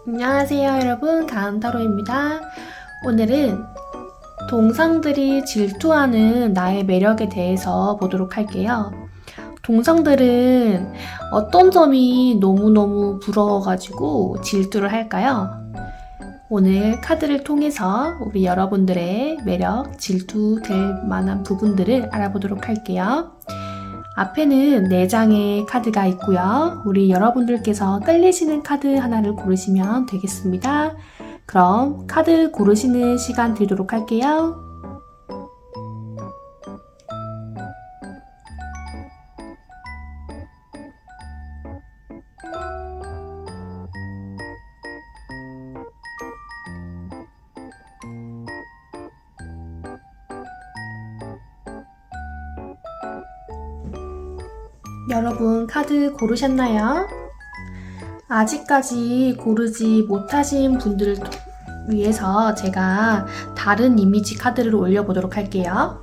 안녕하세요 여러분, 가은타로입니다. 오늘은 동성들이 질투하는 나의 매력에 대해서 보도록 할게요. 동성들은 어떤 점이 너무너무 부러워가지고 질투를 할까요? 오늘 카드를 통해서 우리 여러분들의 매력, 질투될 만한 부분들을 알아보도록 할게요. 앞에는 4장의 카드가 있고요. 우리 여러분들께서 끌리시는 카드 하나를 고르시면 되겠습니다. 그럼 카드 고르시는 시간 드리도록 할게요. 여러분 카드 고르셨나요? 아직까지 고르지 못하신 분들을 위해서 제가 다른 이미지 카드를 올려보도록 할게요.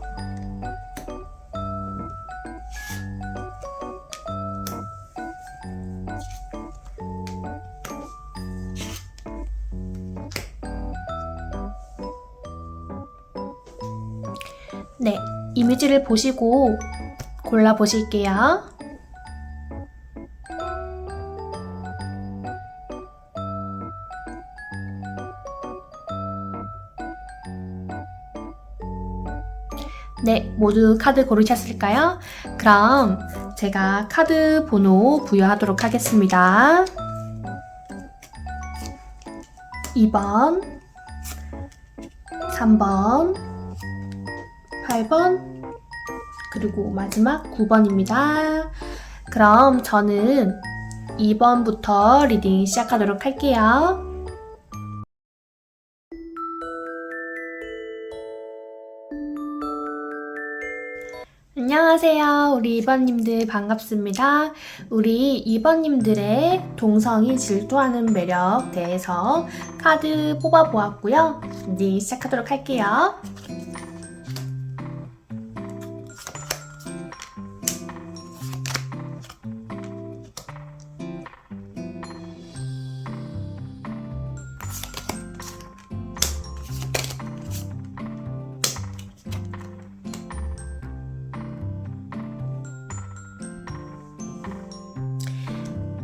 네, 이미지를 보시고 골라보실게요. 네, 모두 카드 고르셨을까요? 그럼 제가 카드 번호 부여하도록 하겠습니다. 2번, 3번, 8번, 그리고 마지막 9번입니다. 그럼 저는 2번부터 리딩 시작하도록 할게요. 안녕하세요. 우리 2번님들 반갑습니다. 우리 2번님들의 동성이 질투하는 매력 대해서 카드 뽑아보았고요. 이제 시작하도록 할게요.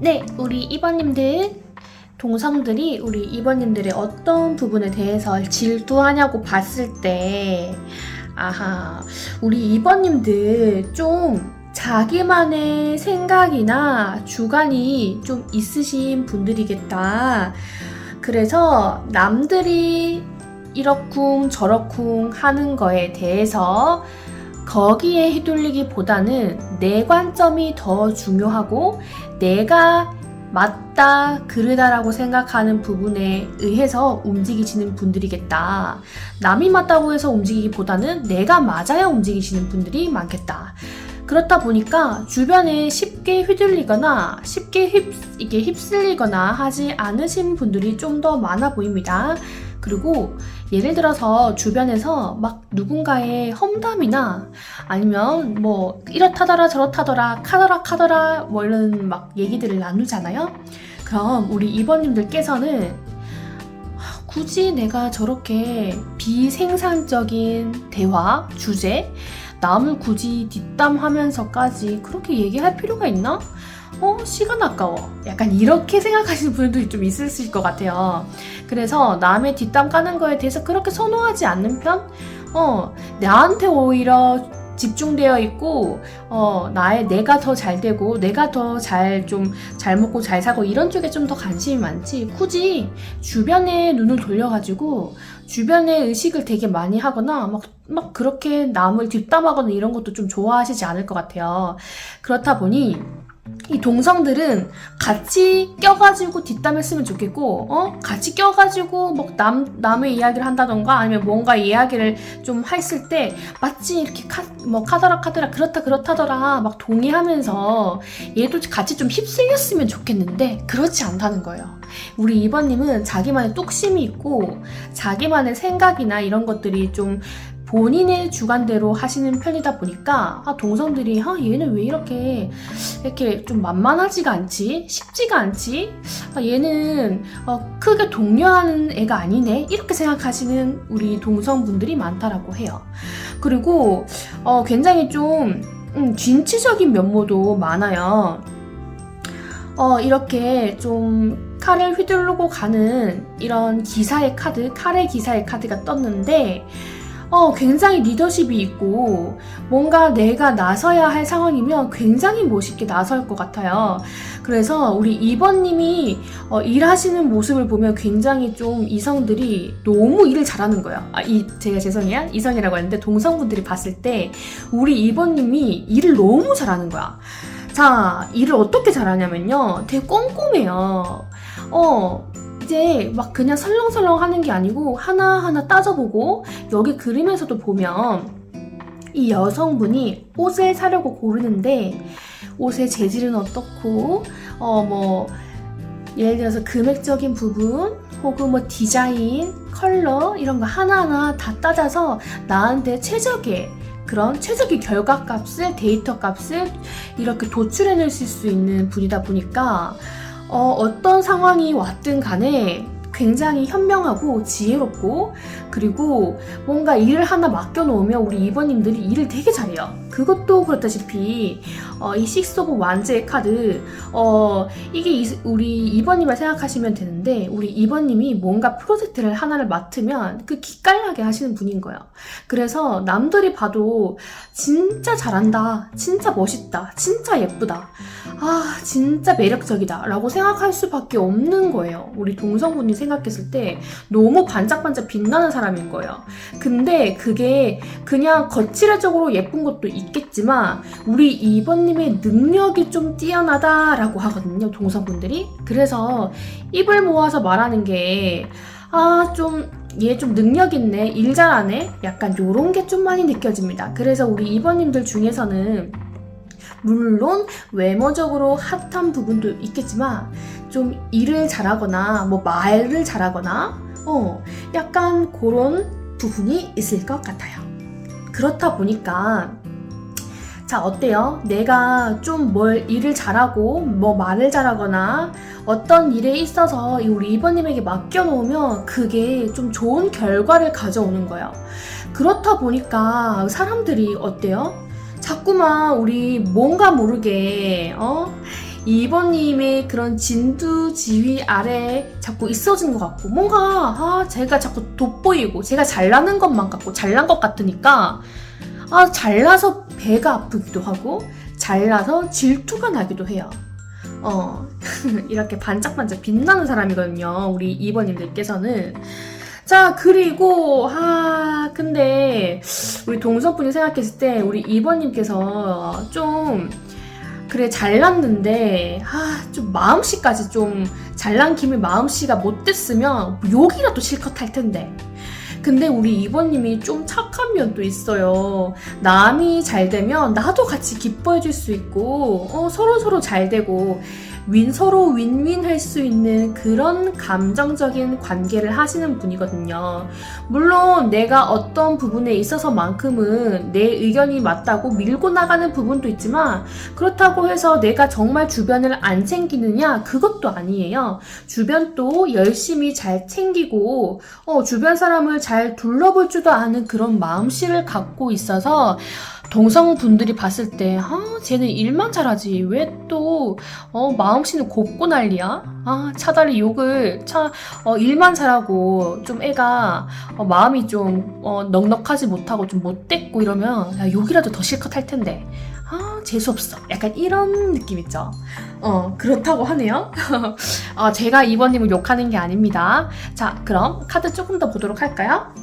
네, 우리 2번님들, 동성들이 우리 2번님들의 어떤 부분에 대해서 질투하냐고 봤을 때, 우리 2번님들 좀 자기만의 생각이나 주관이 좀 있으신 분들이겠다. 그래서 남들이 이러쿵 저러쿵 하는 거에 대해서 거기에 휘둘리기보다는 내 관점이 더 중요하고 내가 맞다, 그르다라고 생각하는 부분에 의해서 움직이시는 분들이겠다. 남이 맞다고 해서 움직이기보다는 내가 맞아야 움직이시는 분들이 많겠다. 그렇다 보니까 주변에 쉽게 휘둘리거나 쉽게 휩쓸리거나 하지 않으신 분들이 좀 더 많아 보입니다. 그리고 예를 들어서 주변에서 막 누군가의 험담이나 아니면 뭐 이렇다더라 저렇다더라 카더라 뭐 이런 막 얘기들을 나누잖아요. 그럼 우리 2번님들께서는 굳이 내가 저렇게 비생산적인 대화, 주제, 남을 굳이 뒷담하면서까지 그렇게 얘기할 필요가 있나? 시간 아까워. 약간 이렇게 생각하시는 분들도 좀 있을 것 같아요. 그래서 남의 뒷담 까는 거에 대해서 그렇게 선호하지 않는 편? 나한테 오히려 집중되어 있고, 내가 더 잘 되고, 내가 더 잘 먹고 잘 사고, 이런 쪽에 좀 더 관심이 많지. 굳이 주변에 눈을 돌려가지고, 주변에 의식을 되게 많이 하거나, 막 그렇게 남을 뒷담하거나 이런 것도 좀 좋아하시지 않을 것 같아요. 그렇다 보니, 이 동성들은 같이 껴가지고 뒷담했으면 좋겠고, 같이 껴가지고 막 남의 이야기를 한다던가 아니면 뭔가 이야기를 좀 했을 때 마치 이렇게 카더라 그렇다더라 막 동의하면서 얘도 같이 좀 휩쓸렸으면 좋겠는데 그렇지 않다는 거예요. 우리 2번님은 자기만의 뚝심이 있고 자기만의 생각이나 이런 것들이 좀 본인의 주관대로 하시는 편이다 보니까 동성들이 얘는 왜 이렇게 좀 만만하지가 않지? 쉽지가 않지? 얘는 크게 독려하는 애가 아니네? 이렇게 생각하시는 우리 동성분들이 많다라고 해요. 그리고 굉장히 좀 진취적인 면모도 많아요. 이렇게 좀 칼을 휘두르고 가는 이런 기사의 카드, 칼의 기사의 카드가 떴는데 굉장히 리더십이 있고 뭔가 내가 나서야 할 상황이면 굉장히 멋있게 나설 것 같아요. 그래서 우리 2번님이 일하시는 모습을 보면 굉장히 좀 이성들이 너무 일을 잘하는 거예요. 제가 죄송해요. 이성이라고 했는데 동성분들이 봤을 때 우리 2번님이 일을 너무 잘하는 거야. 자, 일을 어떻게 잘하냐면요. 되게 꼼꼼해요. 이제 막 그냥 설렁설렁 하는 게 아니고 하나하나 따져보고 여기 그림에서도 보면 이 여성분이 옷을 사려고 고르는데 옷의 재질은 어떻고 뭐 예를 들어서 금액적인 부분 혹은 뭐 디자인, 컬러 이런 거 하나하나 다 따져서 나한테 최적의 결과값을, 데이터 값을 이렇게 도출해낼 수 있는 분이다 보니까 어떤 상황이 왔든 간에 굉장히 현명하고 지혜롭고 그리고 뭔가 일을 하나 맡겨놓으면 우리 2번님들이 일을 되게 잘해요. 그것도 그렇다시피 이 식스 오브 완즈의 카드 이게 우리 2번님을 생각하시면 되는데 우리 2번님이 뭔가 프로젝트를 하나를 맡으면 그 기깔나게 하시는 분인 거예요. 그래서 남들이 봐도 진짜 잘한다, 진짜 멋있다, 진짜 예쁘다, 진짜 매력적이다 라고 생각할 수밖에 없는 거예요. 우리 동성분이 생각했을 때 너무 반짝반짝 빛나는 사람인 거예요. 근데 그게 그냥 거칠적으로 예쁜 것도 있겠지만 우리 2번님의 능력이 좀 뛰어나다라고 하거든요, 동성분들이. 그래서 입을 모아서 말하는 게 얘 좀 능력 있네, 일 잘하네, 약간 요런 게 좀 많이 느껴집니다. 그래서 우리 2번님들 중에서는 물론 외모적으로 핫한 부분도 있겠지만 좀 일을 잘하거나 뭐 말을 잘하거나 약간 그런 부분이 있을 것 같아요. 그렇다 보니까 자, 어때요? 내가 좀 일을 잘하고 뭐 말을 잘하거나 어떤 일에 있어서 우리 2번님에게 맡겨놓으면 그게 좀 좋은 결과를 가져오는 거예요. 그렇다 보니까 사람들이 어때요? 자꾸만 우리 뭔가 모르게 2번님의 그런 진두지휘 아래에 자꾸 있어진 것 같고 뭔가 제가 자꾸 돋보이고 제가 잘나는 것만 같고 잘난 것 같으니까 잘나서 배가 아프기도 하고 잘나서 질투가 나기도 해요. 이렇게 반짝반짝 빛나는 사람이거든요, 우리 2번님들께서는. 자, 그리고 근데 우리 동성분이 생각했을 때 우리 2번님께서 좀 그래 잘났는데 좀 마음씨까지 좀 잘난 김에 마음씨가 못됐으면 욕이라도 실컷 할 텐데. 근데 우리 2번님이 좀 착한 면도 있어요. 남이 잘 되면 나도 같이 기뻐해 줄 수 있고 서로 잘 되고 서로 윈윈 할 수 있는 그런 감정적인 관계를 하시는 분이거든요. 물론 내가 어떤 부분에 있어서만큼은 내 의견이 맞다고 밀고 나가는 부분도 있지만 그렇다고 해서 내가 정말 주변을 안 챙기느냐? 그것도 아니에요. 주변도 열심히 잘 챙기고 주변 사람을 잘 둘러볼 줄도 아는 그런 마음씨를 갖고 있어서 동성분들이 봤을 때 쟤는 일만 잘하지 왜 또 마음씨는 곱고 난리야? 차라리 일만 잘하고 좀 애가 마음이 좀 넉넉하지 못하고 좀 못됐고 이러면 야, 욕이라도 더 실컷 할 텐데 재수없어, 약간 이런 느낌 있죠. 그렇다고 하네요. 제가 2번님을 욕하는 게 아닙니다. 자, 그럼 카드 조금 더 보도록 할까요?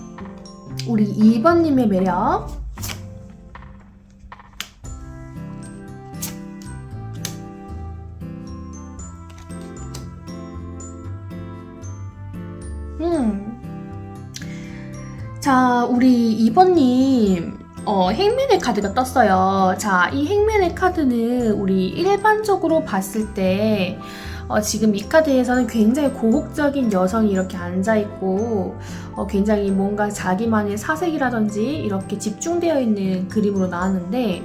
우리 2번님의 매력. 자, 우리 2번님 행맨의 카드가 떴어요. 자, 이 행맨의 카드는 우리 일반적으로 봤을 때 지금 이 카드에서는 굉장히 고혹적인 여성이 이렇게 앉아있고 굉장히 뭔가 자기만의 사색이라든지 이렇게 집중되어 있는 그림으로 나왔는데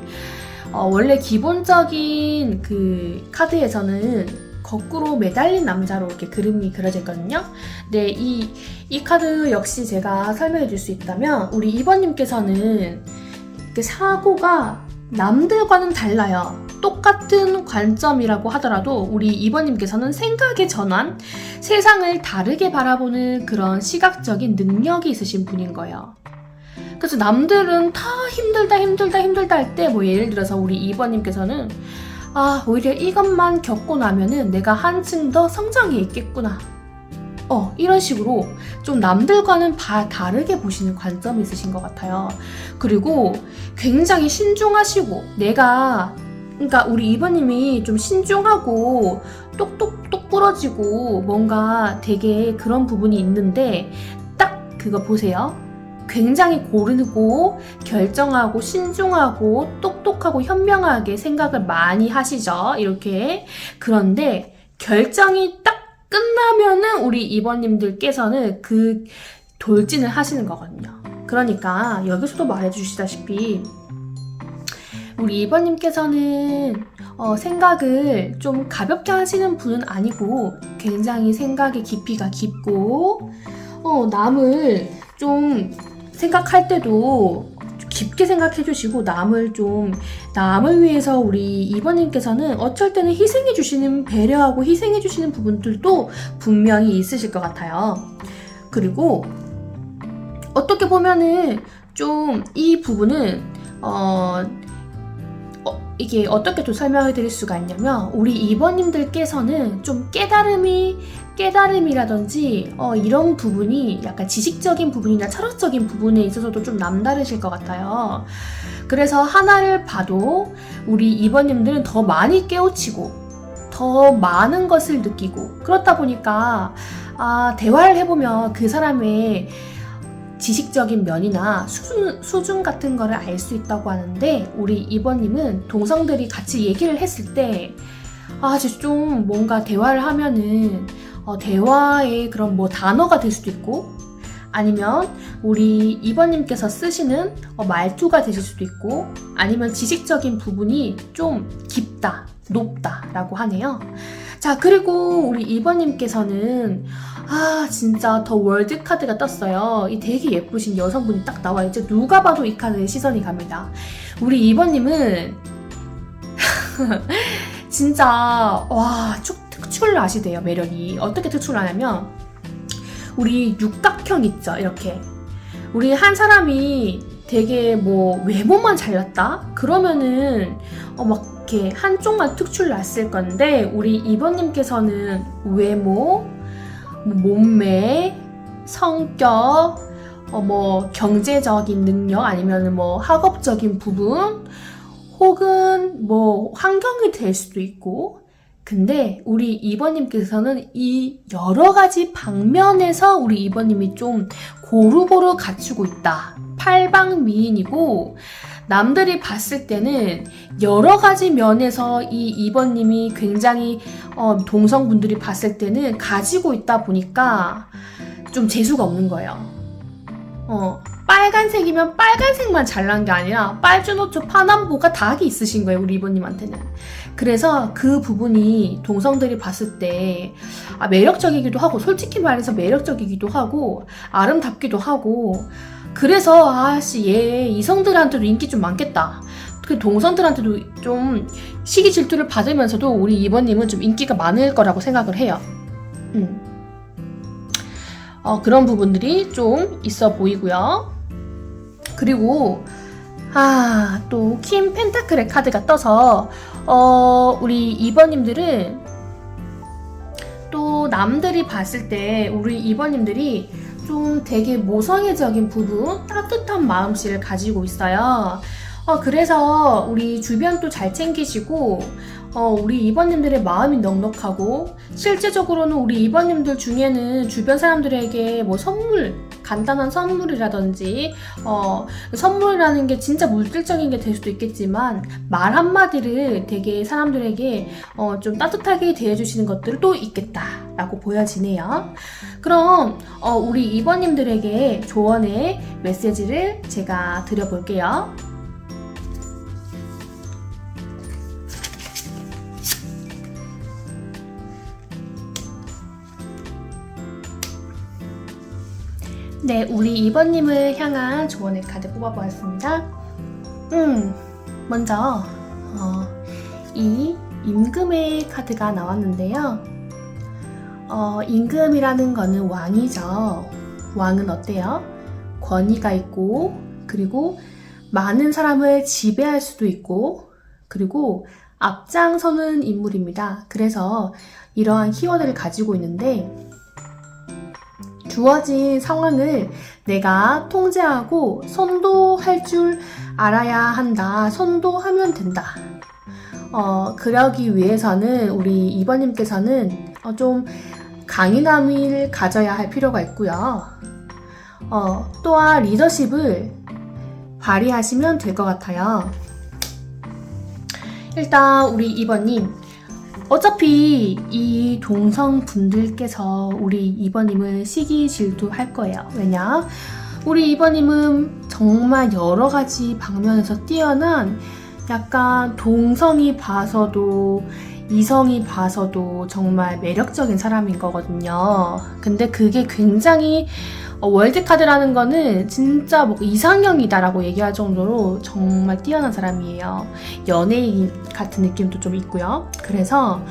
원래 기본적인 그 카드에서는 거꾸로 매달린 남자로 이렇게 그림이 그려져 있거든요. 네, 이 카드 역시 제가 설명해 줄 수 있다면 우리 2번님께서는 그 사고가 남들과는 달라요. 똑같은 관점이라고 하더라도 우리 2번님께서는 생각의 전환, 세상을 다르게 바라보는 그런 시각적인 능력이 있으신 분인 거예요. 그래서 남들은 다 힘들다 할 때 뭐 예를 들어서 우리 2번님께서는 오히려 이것만 겪고 나면은 내가 한층 더 성장해 있겠구나. 이런 식으로 좀 남들과는 다르게 보시는 관점이 있으신 것 같아요. 그리고 굉장히 신중하시고 그러니까 우리 2번님이 좀 신중하고 똑똑 부러지고 뭔가 되게 그런 부분이 있는데 딱 그거 보세요. 굉장히 고르고 결정하고 신중하고 똑똑하고 현명하게 생각을 많이 하시죠. 이렇게. 그런데 결정이 딱 끝나면은 우리 2번님들께서는 그 돌진을 하시는 거거든요. 그러니까 여기서도 말해주시다시피 우리 2번님께서는 생각을 좀 가볍게 하시는 분은 아니고 굉장히 생각의 깊이가 깊고 남을 좀 생각할 때도 깊게 생각해 주시고 남을 위해서 우리 2번님께서는 어쩔 때는 희생해 주시는, 배려하고 희생해 주시는 부분들도 분명히 있으실 것 같아요. 그리고 어떻게 보면은 좀 이 부분은 이게 어떻게 또 설명을 드릴 수가 있냐면 우리 2번님들께서는 좀 깨달음이라든지 이런 부분이 약간 지식적인 부분이나 철학적인 부분에 있어서도 좀 남다르실 것 같아요. 그래서 하나를 봐도 우리 2번님들은 더 많이 깨우치고 더 많은 것을 느끼고 그렇다 보니까 대화를 해보면 그 사람의 지식적인 면이나 수준 같은 거를 알 수 있다고 하는데 우리 2번님은 동성들이 같이 얘기를 했을 때 진짜 좀 뭔가 대화를 하면은 대화의 그런 뭐 단어가 될 수도 있고 아니면 우리 2번님께서 쓰시는 말투가 되실 수도 있고 아니면 지식적인 부분이 좀 깊다, 높다라고 하네요. 자, 그리고 우리 2번님께서는 진짜 더 월드 카드가 떴어요. 이 되게 예쁘신 여성분이 딱 나와요. 이제 누가 봐도 이 카드에 시선이 갑니다. 우리 2번님은 진짜 특출을 아시대요. 매력이 어떻게 특출을 하냐면 우리 육각형 있죠. 이렇게 우리 한 사람이 되게 뭐 외모만 잘났다 그러면은 막 이렇게 한쪽만 특출 났을 건데 우리 2번님께서는 외모, 몸매, 성격, 뭐 경제적인 능력 아니면 뭐 학업적인 부분 혹은 뭐 환경이 될 수도 있고 근데 우리 2번님께서는 이 여러 가지 방면에서 우리 2번님이 좀 고루고루 갖추고 있다. 팔방미인이고 남들이 봤을 때는 여러 가지 면에서 이 2번님이 굉장히 동성분들이 봤을 때는 가지고 있다 보니까 좀 재수가 없는 거예요. 빨간색이면 빨간색만 잘난 게 아니라 빨주노초 파남보가 다 있으신 거예요. 우리 2번님한테는. 그래서 그 부분이 동성들이 봤을 때 매력적이기도 하고 솔직히 말해서 매력적이기도 하고 아름답기도 하고 그래서 얘 이성들한테도 인기 좀 많겠다. 그 동성들한테도 좀 시기 질투를 받으면서도 우리 2번님은 좀 인기가 많을 거라고 생각을 해요. 그런 부분들이 좀 있어 보이고요. 그리고 또 퀸 펜타클의 카드가 떠서 우리 2번님들은 또 남들이 봤을 때 우리 2번님들이 좀 되게 모성애적인 부분, 따뜻한 마음씨를 가지고 있어요. 그래서 우리 주변도 잘 챙기시고 우리 2번님들의 마음이 넉넉하고 실제적으로는 우리 2번님들 중에는 주변 사람들에게 뭐 간단한 선물이라든지 선물이라는 게 진짜 물질적인 게 될 수도 있겠지만 말 한마디를 되게 사람들에게 좀 따뜻하게 대해주시는 것들이 또 있겠다라고 보여지네요. 그럼 우리 2번님들에게 조언의 메시지를 제가 드려볼게요. 네, 우리 2번님을 향한 조언의 카드 뽑아보았습니다. 먼저 이 임금의 카드가 나왔는데요. 임금이라는 거는 왕이죠. 왕은 어때요? 권위가 있고, 그리고 많은 사람을 지배할 수도 있고, 그리고 앞장서는 인물입니다. 그래서 이러한 키워드를 가지고 있는데, 주어진 상황을 내가 통제하고 선도할 줄 알아야 한다. 선도하면 된다. 그러기 위해서는 우리 2번님께서는 좀 강인함을 가져야 할 필요가 있고요. 또한 리더십을 발휘하시면 될 것 같아요. 일단 우리 2번님, 어차피 이 동성분들께서 우리 2번님을 시기 질투할 거예요. 왜냐? 우리 2번님은 정말 여러 가지 방면에서 뛰어난 약간 동성이 봐서도 이성이 봐서도 정말 매력적인 사람인 거거든요. 근데 그게 굉장히 월드카드라는 거는 진짜 뭐 이상형이다라고 얘기할 정도로 정말 뛰어난 사람이에요. 연예인 같은 느낌도 좀 있고요. 그래서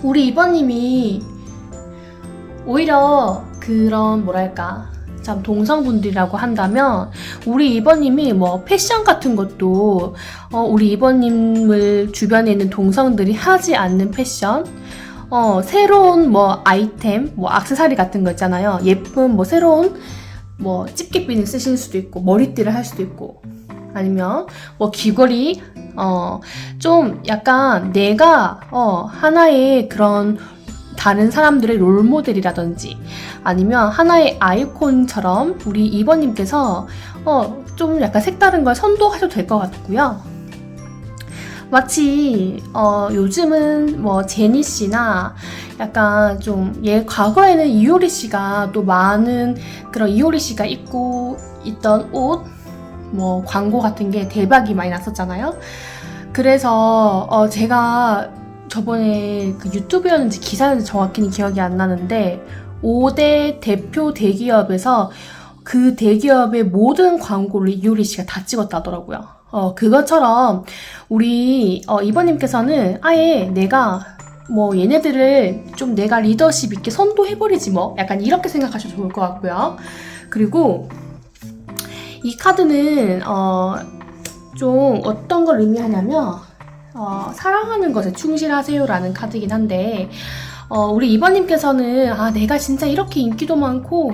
우리 2번님이 오히려 그런 뭐랄까 참 동성분들이라고 한다면 우리 2번님이 뭐 패션 같은 것도 우리 2번님을 주변에 있는 동성들이 하지 않는 패션, 새로운 뭐 아이템, 뭐 액세서리 같은 거 있잖아요. 예쁜 뭐 새로운 뭐 집게핀을 쓰실 수도 있고 머리띠를 할 수도 있고, 아니면 뭐 귀걸이, 좀 약간 내가 하나의 그런 다른 사람들의 롤모델이라든지 아니면 하나의 아이콘처럼 우리 2번님께서 좀 약간 색다른 걸 선도하셔도 될 것 같고요. 마치 요즘은 뭐 제니 씨나 약간 좀 과거에는 이효리 씨가 또 많은 그런 이효리 씨가 입고 있던 옷 뭐 광고 같은 게 대박이 많이 났었잖아요. 그래서 제가 저번에 그 유튜브였는지 기사였는지 정확히는 기억이 안 나는데 5대 대표 대기업에서 그 대기업의 모든 광고를 이효리 씨가 다 찍었다더라고요. 그것처럼 우리 2번님께서는 아예 내가 뭐 얘네들을 좀 내가 리더십 있게 선도해버리지 뭐 약간 이렇게 생각하셔도 좋을 것 같고요. 그리고 이 카드는 좀 어떤 걸 의미하냐면 사랑하는 것에 충실하세요라는 카드이긴 한데 우리 2번님께서는 내가 진짜 이렇게 인기도 많고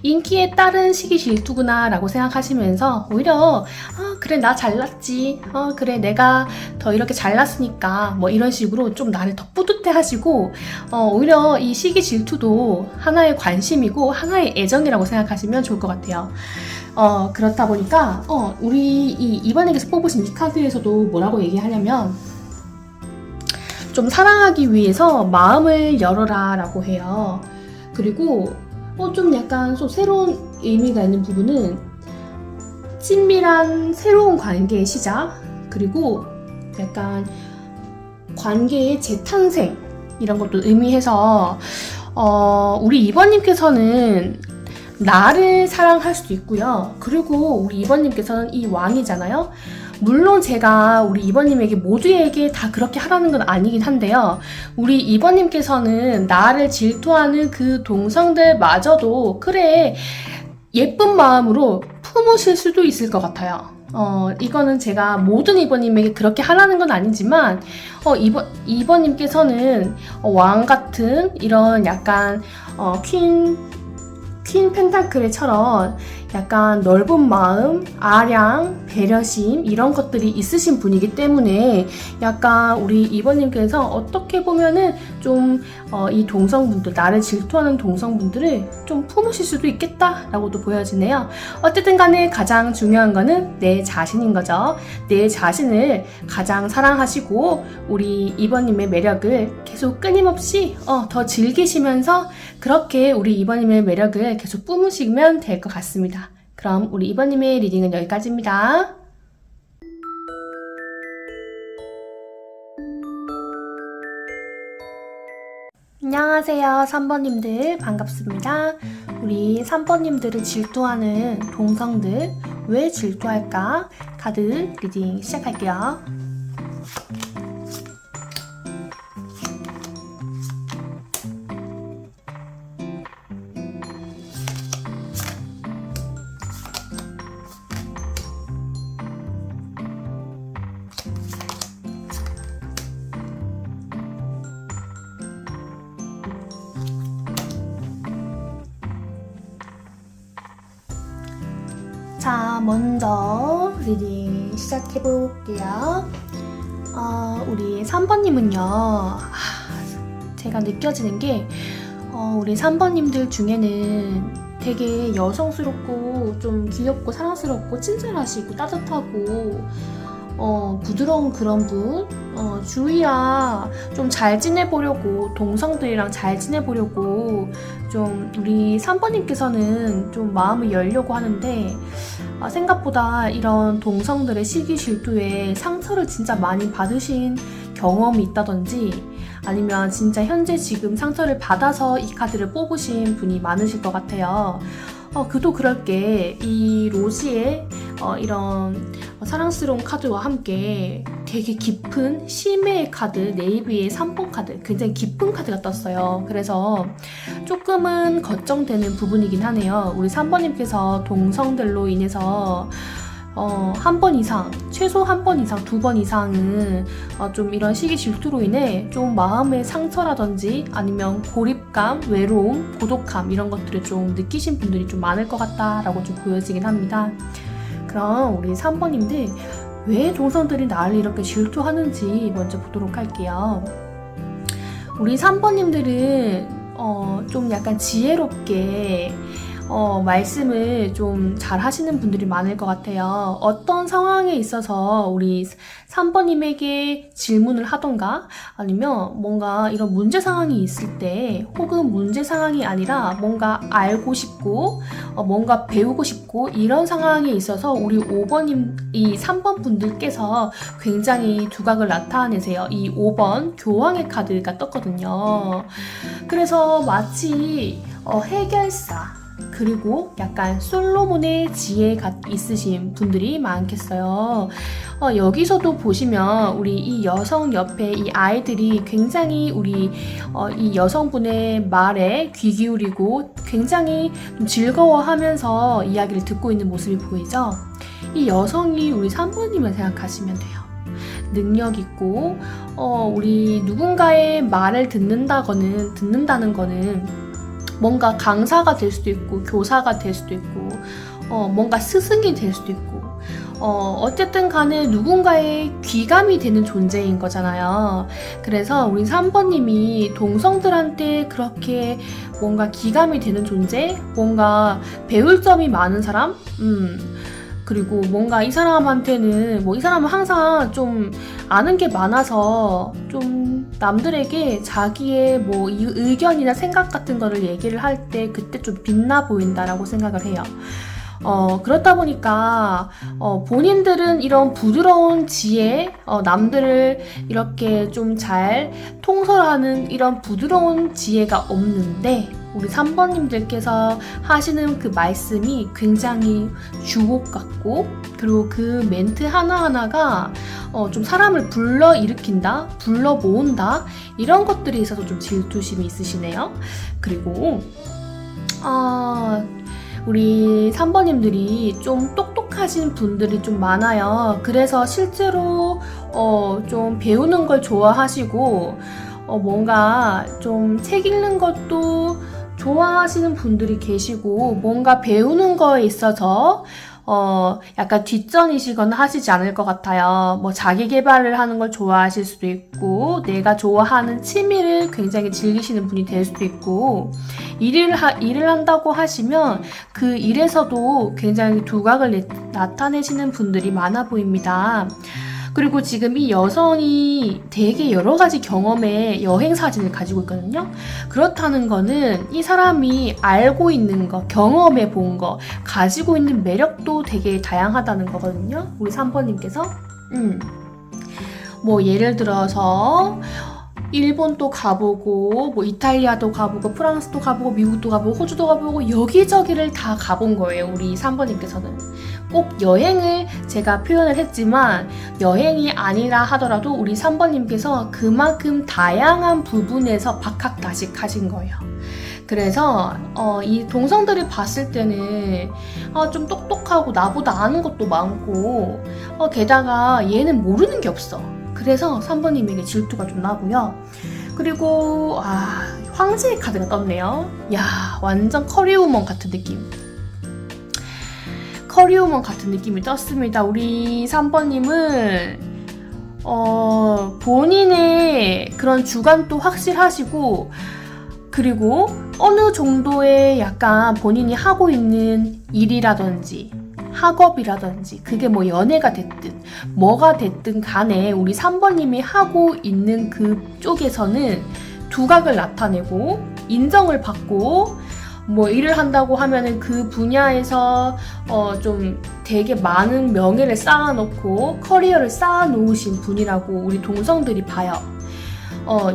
인기에 따른 시기 질투구나 라고 생각하시면서 오히려 그래 나 잘났지, 그래 내가 더 이렇게 잘났으니까 뭐 이런 식으로 좀 나를 더 뿌듯해 하시고 오히려 이 시기 질투도 하나의 관심이고 하나의 애정이라고 생각하시면 좋을 것 같아요. 그렇다 보니까 우리 이 2번님께서 뽑으신 이 카드에서도 뭐라고 얘기하냐면 좀 사랑하기 위해서 마음을 열어라 라고 해요. 그리고 좀 약간 좀 새로운 의미가 있는 부분은 친밀한 새로운 관계의 시작, 그리고 약간 관계의 재탄생 이런 것도 의미해서 우리 2번님께서는 나를 사랑할 수도 있고요. 그리고 우리 2번님께서는 이 왕이잖아요. 물론 제가 우리 2번님에게 모두에게 다 그렇게 하라는 건 아니긴 한데요. 우리 2번님께서는 나를 질투하는 그 동성들마저도 그래 예쁜 마음으로 품으실 수도 있을 것 같아요. 이거는 제가 모든 2번님에게 그렇게 하라는 건 아니지만 2번님께서는 왕 같은 이런 약간 퀸 펜타클처럼 약간 넓은 마음, 아량, 배려심 이런 것들이 있으신 분이기 때문에 약간 우리 이번님께서 어떻게 보면은 좀 이 동성분들, 나를 질투하는 동성분들을 좀 품으실 수도 있겠다라고도 보여지네요. 어쨌든 간에 가장 중요한 거는 내 자신인 거죠. 내 자신을 가장 사랑하시고 우리 이번님의 매력을 계속 끊임없이 더 즐기시면서 그렇게 우리 이번님의 매력을 계속 뿜으시면 될 것 같습니다. 그럼 우리 이번님의 리딩은 여기까지입니다. 안녕하세요 3번님들 반갑습니다. 우리 3번님들을 질투하는 동성들 왜 질투할까? 카드 리딩 시작할게요. 자, 먼저 리딩 시작해 볼게요. 우리 3번님은요, 제가 느껴지는 게, 우리 3번님들 중에는 되게 여성스럽고, 좀 귀엽고, 사랑스럽고, 친절하시고, 따뜻하고, 부드러운 그런 분, 주위야 좀 잘 지내보려고, 동성들이랑 잘 지내보려고, 좀 우리 3번님께서는 좀 마음을 열려고 하는데, 생각보다 이런 동성들의 시기 질투에 상처를 진짜 많이 받으신 경험이 있다든지, 아니면 진짜 현재 지금 상처를 받아서 이 카드를 뽑으신 분이 많으실 것 같아요. 그도 그럴 게 이 로지의 이런 사랑스러운 카드와 함께 되게 깊은 심해의 카드, 네이비의 3번 카드, 굉장히 깊은 카드가 떴어요. 그래서 조금은 걱정되는 부분이긴 하네요. 우리 3번님께서 동성들로 인해서 한 번 이상, 최소 한 번 이상, 2번 이상은 좀 이런 시기 질투로 인해 좀 마음의 상처라든지 아니면 고립감, 외로움, 고독함 이런 것들을 좀 느끼신 분들이 좀 많을 것 같다라고 좀 보여지긴 합니다. 그럼 우리 3번님들 왜 동성들이 나를 이렇게 질투하는지 먼저 보도록 할게요. 우리 3번님들은 좀 약간 지혜롭게 말씀을 좀 잘 하시는 분들이 많을 것 같아요. 어떤 상황에 있어서 우리 3번님에게 질문을 하던가 아니면 뭔가 이런 문제 상황이 있을 때 혹은 문제 상황이 아니라 뭔가 알고 싶고 뭔가 배우고 싶고 이런 상황에 있어서 우리 5번님, 이 3번 분들께서 굉장히 두각을 나타내세요. 이 5번 교황의 카드가 떴거든요. 그래서 마치 해결사 그리고 약간 솔로몬의 지혜가 있으신 분들이 많겠어요. 여기서도 보시면 우리 이 여성 옆에 이 아이들이 굉장히 우리 이 여성분의 말에 귀 기울이고 굉장히 좀 즐거워하면서 이야기를 듣고 있는 모습이 보이죠? 이 여성이 우리 3번님을 생각하시면 돼요. 능력 있고 우리 누군가의 말을 듣는다는 거는 뭔가 강사가 될 수도 있고 교사가 될 수도 있고 뭔가 스승이 될 수도 있고 어쨌든 간에 누군가의 귀감이 되는 존재인 거잖아요. 그래서 우리 3번님이 동성들한테 그렇게 뭔가 귀감이 되는 존재, 뭔가 배울 점이 많은 사람, 그리고 뭔가 이 사람한테는 이 사람은 항상 좀 아는 게 많아서 좀 남들에게 자기의 이 의견이나 생각 같은 거를 얘기를 할 때 그때 좀 빛나 보인다라고 생각을 해요. 그렇다 보니까 본인들은 이런 부드러운 지혜, 남들을 이렇게 좀 잘 통솔하는 이런 부드러운 지혜가 없는데 우리 3번님들께서 하시는 그 말씀이 굉장히 주옥 같고 그리고 그 멘트 하나하나가 좀 사람을 불러일으킨다, 불러 모은다 이런 것들에 있어서 좀 질투심이 있으시네요. 그리고 우리 3번님들이 좀 똑똑하신 분들이 좀 많아요. 그래서 실제로 좀 배우는 걸 좋아하시고 뭔가 좀 책 읽는 것도 좋아하시는 분들이 계시고 뭔가 배우는 거에 있어서 약간 뒷전이시거나 하시지 않을 것 같아요. 뭐 자기 개발을 하는 걸 좋아하실 수도 있고 내가 좋아하는 취미를 굉장히 즐기시는 분이 될 수도 있고 일을 한다고 하시면 그 일에서도 굉장히 두각을 나타내시는 분들이 많아 보입니다. 그리고 지금 이 여성이 되게 여러 가지 경험의 여행 사진을 가지고 있거든요. 그렇다는 거는 이 사람이 알고 있는 거, 경험해 본 거, 가지고 있는 매력도 되게 다양하다는 거거든요. 우리 3번님께서. 뭐 예를 들어서 일본도 가보고 뭐 이탈리아도 가보고 프랑스도 가보고 미국도 가보고 호주도 가보고 여기저기를 다 가본 거예요. 우리 3번님께서는. 꼭 여행을 제가 표현을 했지만 여행이 아니라 하더라도 우리 3번님께서 그만큼 다양한 부분에서 박학다식하신 거예요. 그래서 이 동성들이 봤을 때는 좀 똑똑하고 나보다 아는 것도 많고 게다가 얘는 모르는 게 없어. 그래서 3번님에게 질투가 좀 나고요. 그리고 황제의 카드가 떴네요. 야, 완전 커리우먼 같은 느낌. 커리우먼 같은 느낌이 떴습니다. 우리 3번님은 본인의 그런 주관도 확실하시고 그리고 어느 정도의 약간 본인이 하고 있는 일이라든지 학업이라든지 그게 뭐 연애가 됐든 뭐가 됐든 간에 우리 3번님이 하고 있는 그 쪽에서는 두각을 나타내고 인정을 받고 뭐 일을 한다고 하면은 그 분야에서 좀 되게 많은 명예를 쌓아놓고 커리어를 쌓아놓으신 분이라고 우리 동성들이 봐요.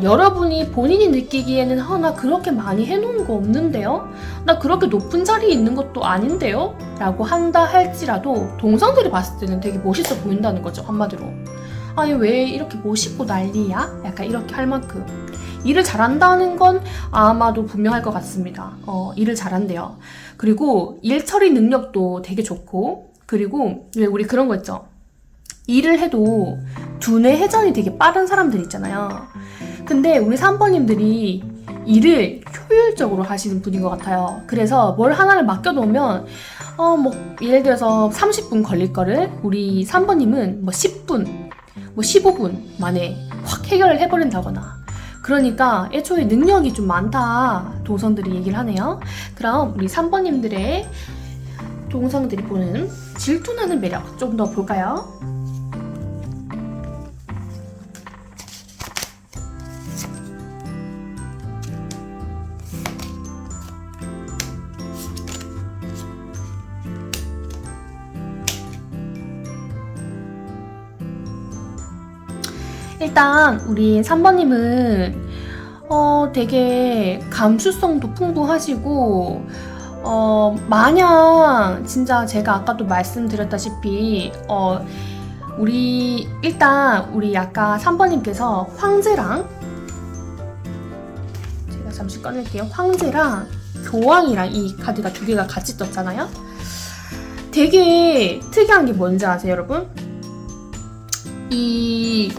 여러분이 본인이 느끼기에는 나 그렇게 많이 해놓은 거 없는데요? 나 그렇게 높은 자리에 있는 것도 아닌데요? 라고 한다 할지라도 동성들이 봤을 때는 되게 멋있어 보인다는 거죠. 한마디로. 아니 왜 이렇게 멋있고 난리야? 약간 이렇게 할 만큼 일을 잘한다는 건 아마도 분명할 것 같습니다. 일을 잘한대요. 그리고 일 처리 능력도 되게 좋고 그리고 왜 우리 그런 거 있죠? 일을 해도 두뇌 회전이 되게 빠른 사람들 있잖아요. 근데 우리 3번님들이 일을 효율적으로 하시는 분인 것 같아요. 그래서 뭘 하나를 맡겨놓으면 뭐 예를 들어서 30분 걸릴 거를 우리 3번님은 뭐 10분, 뭐 15분 만에 확 해결을 해버린다거나 그러니까 애초에 능력이 좀 많다 동성들이 얘기를 하네요. 그럼 우리 3번님들의 동성들이 보는 질투나는 매력 좀 더 볼까요? 일단 우리 3번님은 되게 감수성도 풍부하시고 마냥 진짜 제가 아까도 말씀드렸다시피 우리 아까 3번님께서 황제랑 제가 잠시 꺼낼게요. 황제랑 교황이랑 이 카드가 두 개가 같이 떴잖아요. 되게 특이한 게 뭔지 아세요, 여러분? 이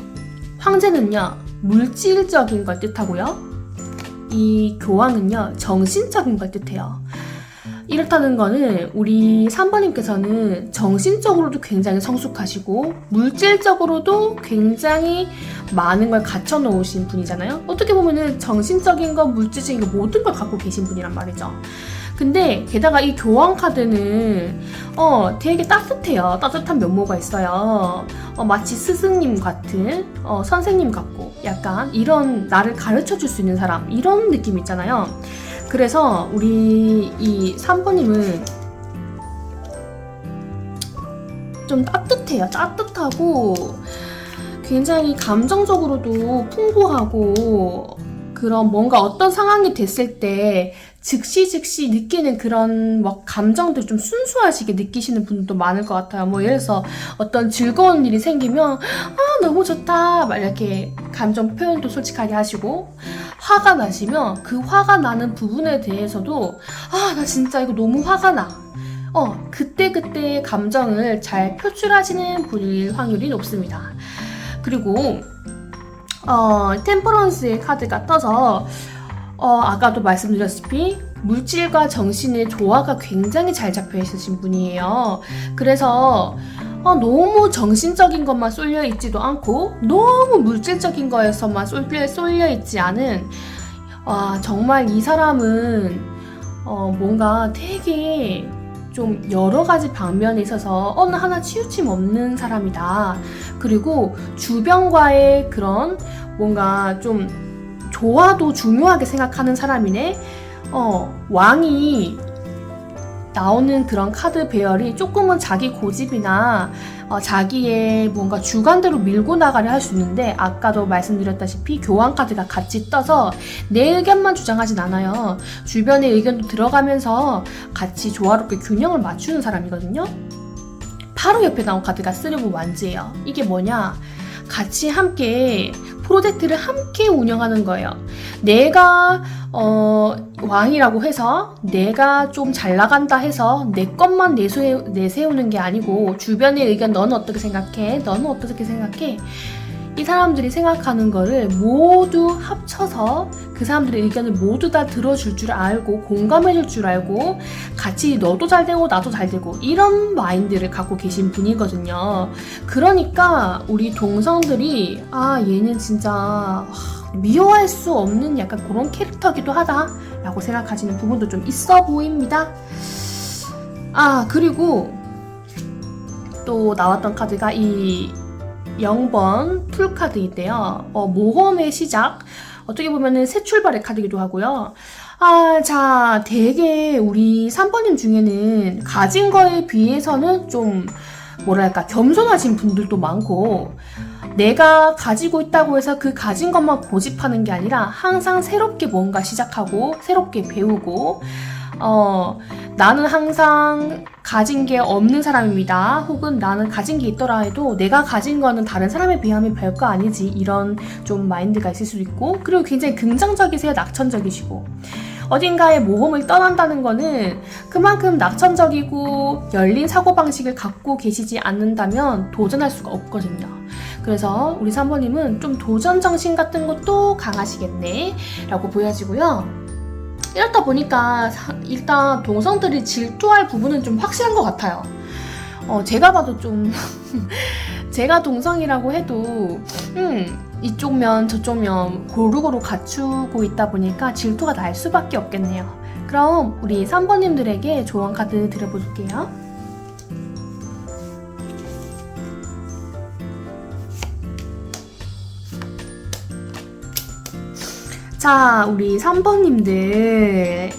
황제는요 물질적인 걸 뜻하고요 이 교황은요 정신적인 걸 뜻해요. 이렇다는 거는 우리 3번님께서는 정신적으로도 굉장히 성숙하시고 물질적으로도 굉장히 많은 걸 갖춰 놓으신 분이잖아요. 어떻게 보면은 정신적인 거 물질적인 거 모든 걸 갖고 계신 분이란 말이죠. 근데 게다가 이 교황 카드는 되게 따뜻해요. 따뜻한 면모가 있어요. 마치 스승님 같은 선생님 같고 약간 이런 나를 가르쳐 줄 수 있는 사람 이런 느낌 있잖아요. 그래서 우리 이 3번님은 좀 따뜻해요. 따뜻하고 굉장히 감정적으로도 풍부하고 그런 뭔가 어떤 상황이 됐을 때 즉시 느끼는 그런 막 감정들 좀 순수하시게 느끼시는 분도 많을 것 같아요. 뭐 예를 들어서 어떤 즐거운 일이 생기면 너무 좋다 막 이렇게 감정 표현도 솔직하게 하시고 화가 나시면 그 화가 나는 부분에 대해서도 나 진짜 이거 너무 화가 나. 그때 감정을 잘 표출하시는 분일 확률이 높습니다. 그리고 템퍼런스의 카드가 떠서 아까도 말씀드렸다시피 물질과 정신의 조화가 굉장히 잘 잡혀 있으신 분이에요. 그래서 너무 정신적인 것만 쏠려 있지도 않고 너무 물질적인 거에서만 쏠려 있지 않은 정말 이 사람은 뭔가 되게 좀 여러 가지 방면에 있어서 어느 하나 치우침 없는 사람이다. 그리고 주변과의 그런 뭔가 좀 조화도 중요하게 생각하는 사람이네. 왕이 나오는 그런 카드 배열이 조금은 자기 고집이나 자기의 뭔가 주관대로 밀고 나가려 할 수 있는데, 아까도 말씀드렸다시피 교환 카드가 같이 떠서 내 의견만 주장하진 않아요. 주변의 의견도 들어가면서 같이 조화롭게 균형을 맞추는 사람이거든요. 바로 옆에 나온 카드가 쓰리브 완즈예요. 이게 뭐냐? 같이 함께 프로젝트를 함께 운영하는 거예요. 내가 왕이라고 해서 내가 좀 잘 나간다 해서 내 것만 내세우는 게 아니고 주변의 의견, 너는 어떻게 생각해? 너는 어떻게 생각해? 이 사람들이 생각하는 거를 모두 합쳐서 그 사람들의 의견을 모두 다 들어줄 줄 알고 공감해줄 줄 알고 같이 너도 잘 되고 나도 잘 되고 이런 마인드를 갖고 계신 분이거든요. 그러니까 우리 동성들이 얘는 진짜 미워할 수 없는 약간 그런 캐릭터기도 하다 라고 생각하시는 부분도 좀 있어 보입니다. 그리고 또 나왔던 카드가 이 0번 풀카드인데요. 모험의 시작. 어떻게 보면은 새 출발의 카드이기도 하고요. 자, 되게 우리 3번님 중에는 가진 거에 비해서는 좀 뭐랄까 겸손하신 분들도 많고, 내가 가지고 있다고 해서 그 가진 것만 고집하는 게 아니라 항상 새롭게 뭔가 시작하고 새롭게 배우고, 나는 항상 가진 게 없는 사람입니다. 혹은 나는 가진 게 있더라 해도 내가 가진 거는 다른 사람에 비하면 별거 아니지, 이런 좀 마인드가 있을 수도 있고, 그리고 굉장히 긍정적이세요. 낙천적이시고, 어딘가에 모험을 떠난다는 거는 그만큼 낙천적이고 열린 사고방식을 갖고 계시지 않는다면 도전할 수가 없거든요. 그래서 우리 3번님은 좀 도전정신 같은 것도 강하시겠네 라고 보여지고요. 이렇다 보니까 일단 동성들이 질투할 부분은 좀 확실한 것 같아요. 제가 봐도 좀 제가 동성이라고 해도 이쪽 면 저쪽 면 고루고루 갖추고 있다 보니까 질투가 날 수밖에 없겠네요. 그럼 우리 3번님들에게 조언 카드 드려볼게요. 자, 우리 3번님들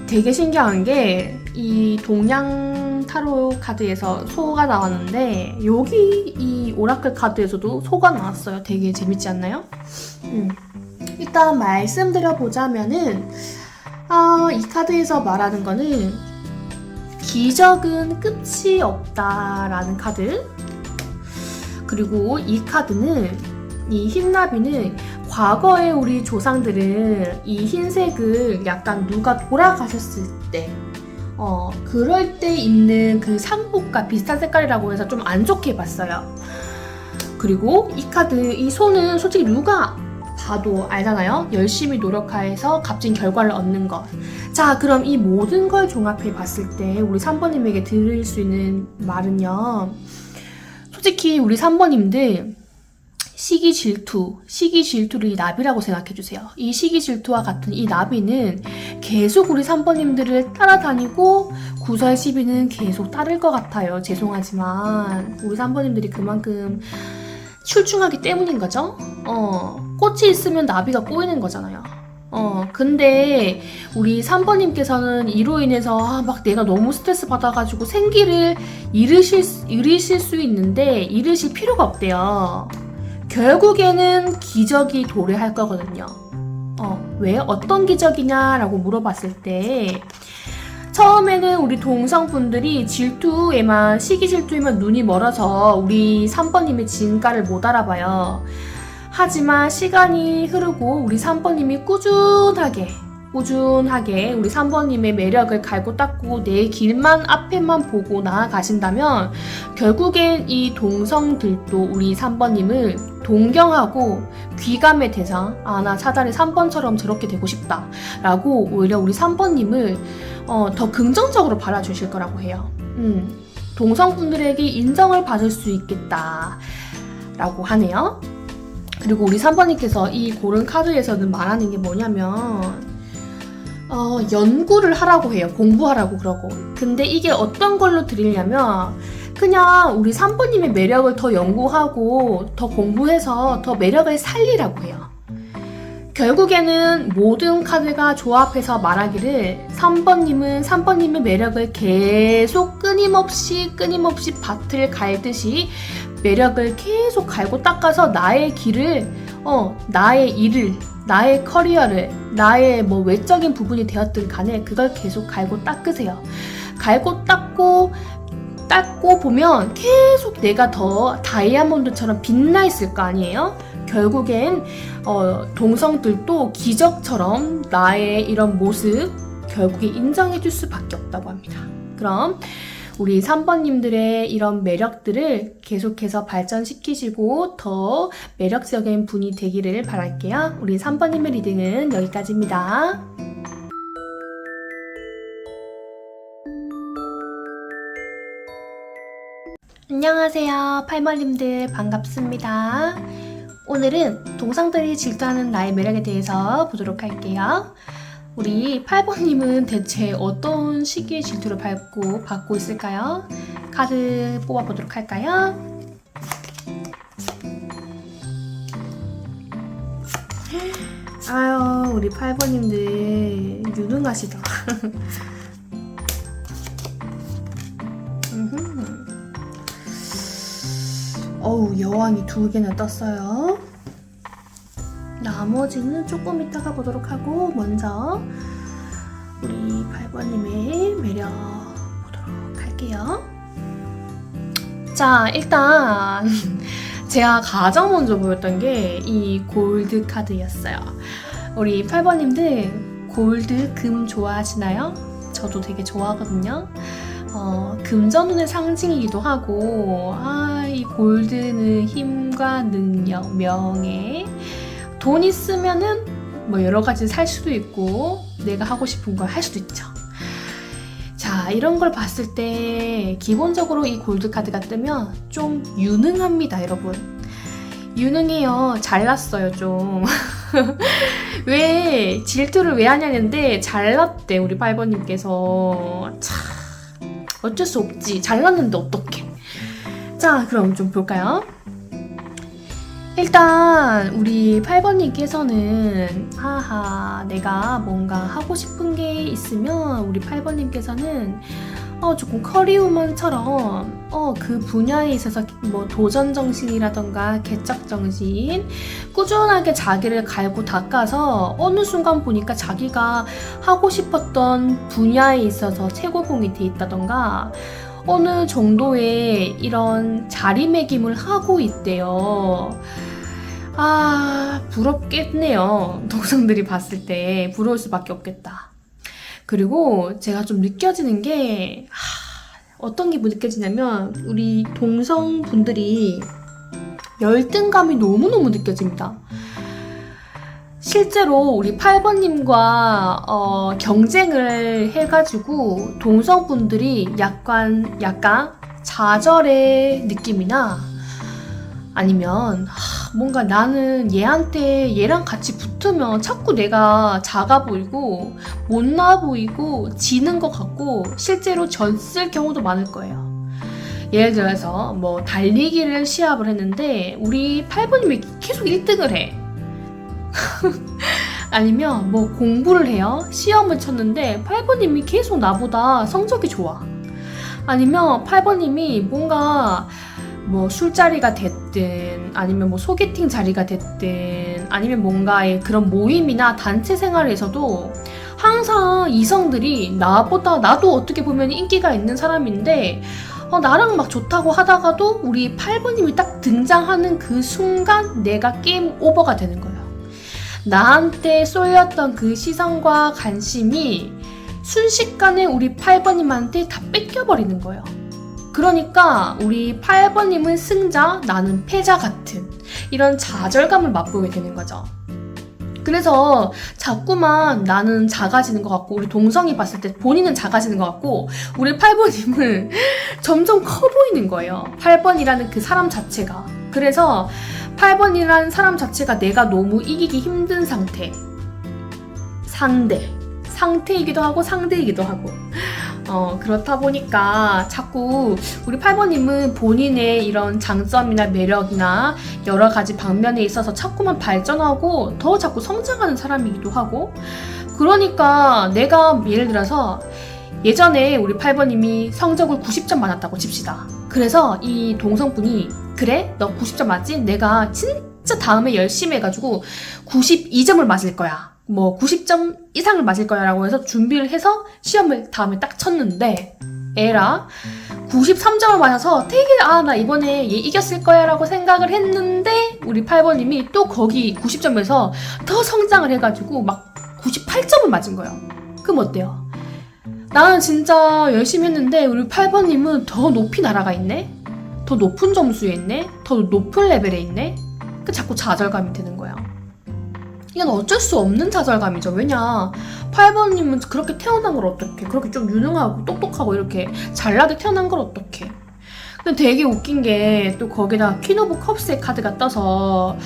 되게 신기한 게 이 동양 타로 카드에서 소가 나왔는데 여기 이 오라클 카드에서도 소가 나왔어요. 되게 재밌지 않나요? 일단 말씀드려보자면은 이 카드에서 말하는 거는 기적은 끝이 없다라는 카드, 그리고 이 카드는 이 흰나비는 과거에 우리 조상들은 이 흰색을 약간 누가 돌아가셨을 때 그럴 때 입는 그 상복과 비슷한 색깔이라고 해서 좀 안 좋게 봤어요. 그리고 이 카드, 이 소는 솔직히 누가 봐도 알잖아요. 열심히 노력해서 값진 결과를 얻는 것. 자, 그럼 이 모든 걸 종합해 봤을 때 우리 3번님에게 드릴 수 있는 말은요, 솔직히 우리 3번님들 시기 질투를 이 나비라고 생각해주세요. 이 시기 질투와 같은 이 나비는 계속 우리 3번님들을 따라다니고 구설 시비는 계속 따를 것 같아요. 죄송하지만 우리 3번님들이 그만큼 출중하기 때문인 거죠. 꽃이 있으면 나비가 꼬이는 거잖아요. 근데 우리 3번님께서는 이로 인해서 막 내가 너무 스트레스 받아가지고 생기를 잃으실 수 있는데 잃으실 필요가 없대요. 결국에는 기적이 도래할 거거든요. 왜? 어떤 기적이냐라고 물어봤을 때 처음에는 우리 동성분들이 시기 질투에만 눈이 멀어서 우리 3번님의 진가를 못 알아봐요. 하지만 시간이 흐르고 우리 3번님이 꾸준하게 꾸준하게 우리 3번님의 매력을 갈고 닦고 내 길만 앞에만 보고 나아가신다면 결국엔 이 동성들도 우리 3번님을 동경하고 귀감의 대상, 나 차라리 3번처럼 저렇게 되고 싶다 라고 오히려 우리 3번님을 더 긍정적으로 바라주실 거라고 해요. 동성분들에게 인정을 받을 수 있겠다 라고 하네요. 그리고 우리 3번님께서 이 고른 카드에서는 말하는 게 뭐냐면 연구를 하라고 해요. 공부하라고 그러고. 근데 이게 어떤 걸로 드리냐면 그냥 우리 3번님의 매력을 더 연구하고 더 공부해서 더 매력을 살리라고 해요. 결국에는 모든 카드가 조합해서 말하기를 3번님은 3번님의 매력을 계속 끊임없이 밭을 갈듯이 매력을 계속 갈고 닦아서 나의 길을, 나의 일을, 나의 커리어를, 나의 뭐 외적인 부분이 되었든 간에 그걸 계속 갈고 닦으세요. 갈고 닦고 보면 계속 내가 더 다이아몬드처럼 빛나 있을 거 아니에요? 결국엔 동성들도 기적처럼 나의 이런 모습 결국에 인정해 줄 수밖에 없다고 합니다. 그럼 우리 3번님들의 이런 매력들을 계속해서 발전시키시고 더 매력적인 분이 되기를 바랄게요. 우리 3번님의 리딩은 여기까지입니다. 안녕하세요. 8번님들 반갑습니다. 오늘은 동성들이 질투하는 나의 매력에 대해서 보도록 할게요. 우리 8번님은 대체 어떤 시기에 질투를 받고 있을까요? 카드 뽑아보도록 할까요? 아유, 우리 8번님들 유능하시다. 어우, 여왕이 2개나 떴어요. 나머지는 조금 이따가 보도록 하고 먼저 우리 8번님의 매력 보도록 할게요. 자, 일단 제가 가장 먼저 보였던 게 이 골드 카드였어요. 우리 8번님들 골드, 금 좋아하시나요? 저도 되게 좋아하거든요. 금전운의 상징이기도 하고 이 골드는 힘과 능력, 명예, 돈 있으면은 뭐 여러 가지 살 수도 있고 내가 하고 싶은 걸 할 수도 있죠. 자, 이런 걸 봤을 때 기본적으로 이 골드 카드가 뜨면 좀 유능합니다, 여러분. 유능해요. 잘났어요, 좀. 왜 질투를 왜 하냐는데 잘났대, 우리 8번님께서. 참, 어쩔 수 없지. 잘났는데 어떡해. 자, 그럼 좀 볼까요? 일단 우리 8번님께서는 내가 뭔가 하고 싶은 게 있으면 우리 8번님께서는 조금 커리우먼처럼 그 분야에 있어서 뭐 도전정신이라던가 개척정신 꾸준하게 자기를 갈고 닦아서 어느 순간 보니까 자기가 하고 싶었던 분야에 있어서 최고봉이 돼 있다던가 어느 정도의 이런 자리매김을 하고 있대요. 부럽겠네요. 동성들이 봤을 때 부러울 수밖에 없겠다. 그리고 제가 좀 느껴지는 게 어떤 게 느껴지냐면 우리 동성분들이 열등감이 너무너무 느껴집니다. 실제로 우리 8번님과 경쟁을 해가지고 동성분들이 약간 좌절의 느낌이나 아니면 뭔가 나는 얘랑 같이 붙으면 자꾸 내가 작아 보이고 못나 보이고 지는 것 같고 실제로 졌을 경우도 많을 거예요. 예를 들어서 뭐 달리기를 시합을 했는데 우리 8번님이 계속 1등을 해. 아니면 뭐 공부를 해요. 시험을 쳤는데 8번님이 계속 나보다 성적이 좋아. 아니면 8번님이 뭔가 뭐 술자리가 됐든 아니면 뭐 소개팅 자리가 됐든 아니면 뭔가의 그런 모임이나 단체 생활에서도 항상 이성들이 나도 어떻게 보면 인기가 있는 사람인데 나랑 막 좋다고 하다가도 우리 8번님이 딱 등장하는 그 순간 내가 게임 오버가 되는 거예요. 나한테 쏠렸던 그 시선과 관심이 순식간에 우리 8번님한테 다 뺏겨버리는 거예요. 그러니까 우리 8번님은 승자, 나는 패자 같은 이런 좌절감을 맛보게 되는 거죠. 그래서 자꾸만 나는 작아지는 것 같고, 우리 동성이 봤을 때 본인은 작아지는 것 같고, 우리 8번님은 점점 커 보이는 거예요. 8번이라는 그 사람 자체가. 그래서 8번이라는 사람 자체가 내가 너무 이기기 힘든 상태이기도 하고 상대이기도 하고, 그렇다 보니까 자꾸 우리 8번님은 본인의 이런 장점이나 매력이나 여러 가지 방면에 있어서 자꾸만 발전하고 더 자꾸 성장하는 사람이기도 하고, 그러니까 내가 예를 들어서 예전에 우리 8번님이 성적을 90점 맞았다고 칩시다. 그래서 이 동성분이 그래? 너 90점 맞지? 내가 진짜 다음에 열심히 해가지고 92점을 맞을 거야. 뭐 90점 이상을 맞을 거야 라고 해서 준비를 해서 시험을 다음에 딱 쳤는데, 에라 93점을 맞아서 되게 나 이번에 얘 이겼을 거야 라고 생각을 했는데, 우리 8번님이 또 거기 90점에서 더 성장을 해가지고 막 98점을 맞은 거예요. 그럼 어때요? 나는 진짜 열심히 했는데 우리 8번님은 더 높이 날아가 있네? 더 높은 점수에 있네? 더 높은 레벨에 있네? 자꾸 좌절감이 드는 거야. 이건 어쩔 수 없는 좌절감이죠. 왜냐, 8번님은 그렇게 태어난 걸 어떡해. 그렇게 좀 유능하고 똑똑하고 이렇게 잘나게 태어난 걸 어떡해. 근데 되게 웃긴 게 또 거기다 퀸 오브 컵스의 카드가 떠서